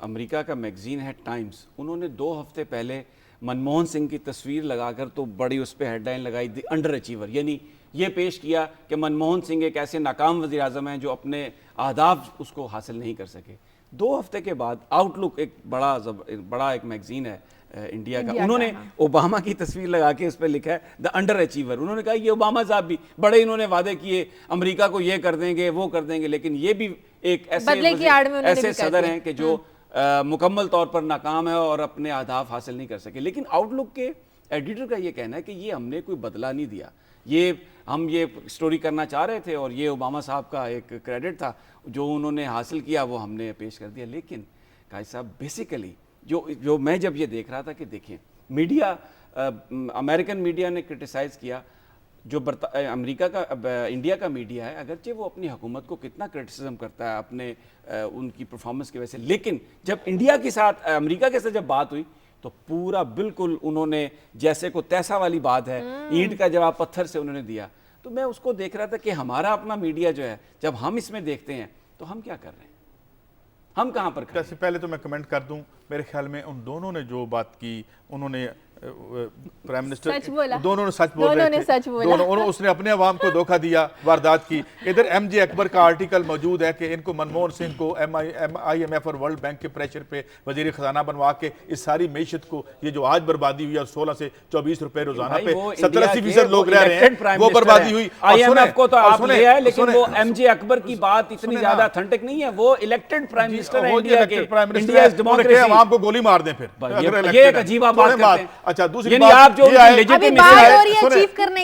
अमेरिका का मैगजीन है टाइम्स, उन्होंने 2 हफ्ते पहले मनमोहन सिंह की तस्वीर लगाकर तो बड़ी उस पर हेडलाइन लगाई, द अंडर अचीवर, यानी ये पेश किया कि मनमोहन सिंह एक ऐसे नाकाम वज़ीर आज़म हैं जो अपने अहदाफ उसको हासिल नहीं कर सके। 2 हफ्ते के बाद आउटलुक एक बड़ा एक मैगजीन है इंडिया का, उन्होंने ओबामा की तस्वीर लगा के उस पर लिखा है द अंडर अचीवर। उन्होंने कहा ये ओबामा साहब भी बड़े इन्होंने वादे किए अमेरिका को ये कर देंगे वो कर देंगे, लेकिन ये भी एक ऐसे सदर हैं कि जो मुकम्मल तौर पर नाकाम है और अपने अहदाफ हासिल नहीं कर सके। लेकिन आउटलुक के एडिटर का ये कहना है कि ये हमने कोई बदला नहीं दिया, हम ये स्टोरी करना चाह रहे थे और ये ओबामा साहब का एक क्रेडिट था, जो उन्होंने हासिल किया वो हमने पेश कर दिया। लेकिन काजी साहब बेसिकली जो मैं जब ये देख रहा था कि देखिए मीडिया, अमेरिकन मीडिया ने क्रिटिसाइज़ किया, जो अमेरिका का इंडिया का मीडिया है, अगरचे वो अपनी हुकूमत को कितना क्रिटिसिज्म करता है अपने उनकी परफॉर्मेंस की वजह से, लेकिन जब इंडिया के साथ अमेरिका के साथ जब बात हुई तो पूरा बिल्कुल उन्होंने जैसे को तैसा वाली बात है, ईंट का जवाब पत्थर से उन्होंने दिया। तो मैं उसको देख रहा था कि हमारा अपना मीडिया जो है, जब हम इसमें देखते हैं तो हम क्या कर रहे हैं, हम कहाँ पर खड़े हैं? पहले तो मैं कमेंट कर दूं, मेरे ख्याल में उन दोनों ने जो बात की, उन्होंने प्राइम मिनिस्टर सच बोला। दोनों ने सच बोल दोनों रहे ने थे। सच बोला। दोनों उसने अपने अवाम को धोखा दिया, वारदात की। इधर MJ अकबर का आर्टिकल मौजूद है कि इनको मनमोहन सिंह को IMF और वर्ल्ड बैंक के प्रेशर पे वजीर खजाना बनवा के इस सारी मीशत को, ये जो आज बर्बादी हुई है 16 से 24 रुपए रोजाना पे 70-80% लोग रह रहे हैं, वो बर्बादी हुई। IMF को तो आप ले आए, लेकिन वो MJ अकबर की बात इतनी ज्यादा ऑथेंटिक नहीं है। वो इलेक्टेड प्राइम मिनिस्टर है इंडिया के। India is democracy. आवाम को गोली मार दें फिर, ये एक अजीब बात करते हैं। अच्छा, दूसरी यानी बात आप जो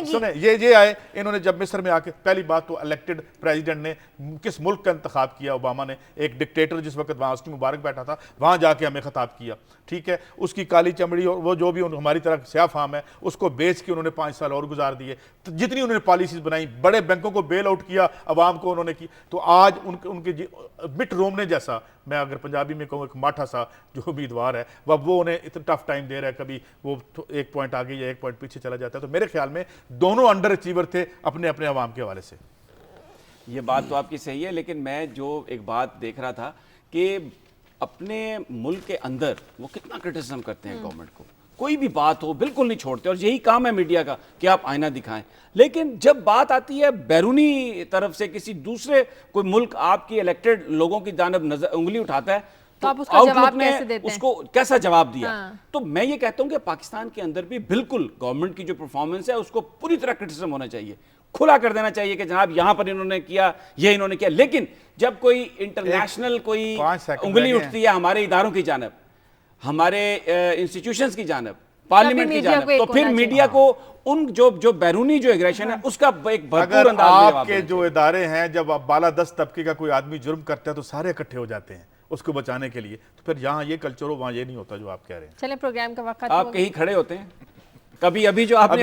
सुने, ये आए, इन्होंने जब मिस्र में आके पहली बात तो इलेक्टेड प्रेसिडेंट ने किस मुल्क का इंतखाब किया, ओबामा ने, एक डिक्टेटर जिस वक्त वहां उसकी मुबारक बैठा था, वहां जाके हमें खिताब किया, ठीक है। उसकी काली चमड़ी और वो जो भी हमारी तरह स्याह फार्म है उसको बेच के उन्होंने 5 साल और गुजार दिए। तो जितनी उन्होंने पॉलिसीज बनाई, बड़े बैंकों को बेल आउट किया, अवाम को उन्होंने की, तो आज उनके मिट रोमने जैसा, मैं अगर पंजाबी में कहूँ, एक माठा सा जो उम्मीदवार है, वो उन्हें इतना टफ टाइम दे रहा है, कभी वो 1 पॉइंट आगे या 1 पॉइंट पीछे चला जाता है। तो मेरे ख्याल में दोनों अंडर अचीवर थे अपने अपने अवाम के हवाले से। ये बात तो आपकी सही है, लेकिन मैं जो एक बात देख रहा था कि अपने मुल्क के अंदर वो कितना क्रिटिसिज्म करते हैं गवर्नमेंट को, कोई भी बात हो बिल्कुल नहीं छोड़ते, और यही काम है मीडिया का कि आप आईना दिखाएं। लेकिन जब बात आती है बैरूनी तरफ से, किसी दूसरे कोई मुल्क आपकी इलेक्टेड लोगों की जानब उंगली उठाता है, तो आप उसका जवाब कैसे देते हैं? उसको कैसा जवाब दिया? तो मैं ये कहता हूं कि पाकिस्तान के अंदर भी बिल्कुल गवर्नमेंट की जो परफॉर्मेंस है उसको पूरी तरह क्रिटिसिज्म होना चाहिए, खुला कर देना चाहिए कि जनाब यहां पर इन्होंने किया, ये इन्होंने किया। लेकिन जब कोई इंटरनेशनल कोई उंगली उठती है हमारे इदारों की जानब, हमारे इंस्टीट्यूशंस की जानब, पार्लियामेंट की जानब, तो फिर मीडिया को उन जो बैरूनी जो एग्रेशन है उसका एक भरपूर अंदाज में जवाब आपके जो इदारे हैं, जब बालादस्त तबके का कोई आदमी जुर्म करता है तो सारे इकट्ठे हो जाते हैं उसको बचाने के लिए। तो फिर यहाँ ये कल्चर हो, वहाँ ये नहीं होता जो आप कह रहे हैं। चलें, प्रोग्राम का वक्त आप कहीं खड़े होते हैं कभी, अभी जो आपने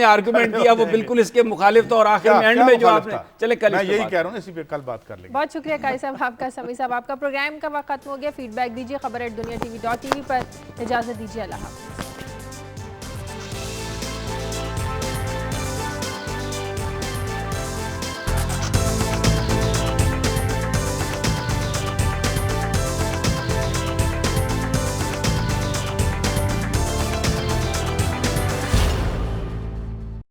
आर्गुमेंट दिया वो बिल्कुल इसके मुखालिफ था, और आखिर में एंड में जो आपने, चले कल मैं यही कह रहा हूँ, इसी पे कल बात कर लेंगे। बहुत शुक्रिया कारी साहब आपका, समी साहब आपका। प्रोग्राम का वक्त खत्म हो गया। फीडबैक दीजिए खबर@दुनिया TV.tv पर। इजाजत दीजिए, अल्लाह हाफ़िज़।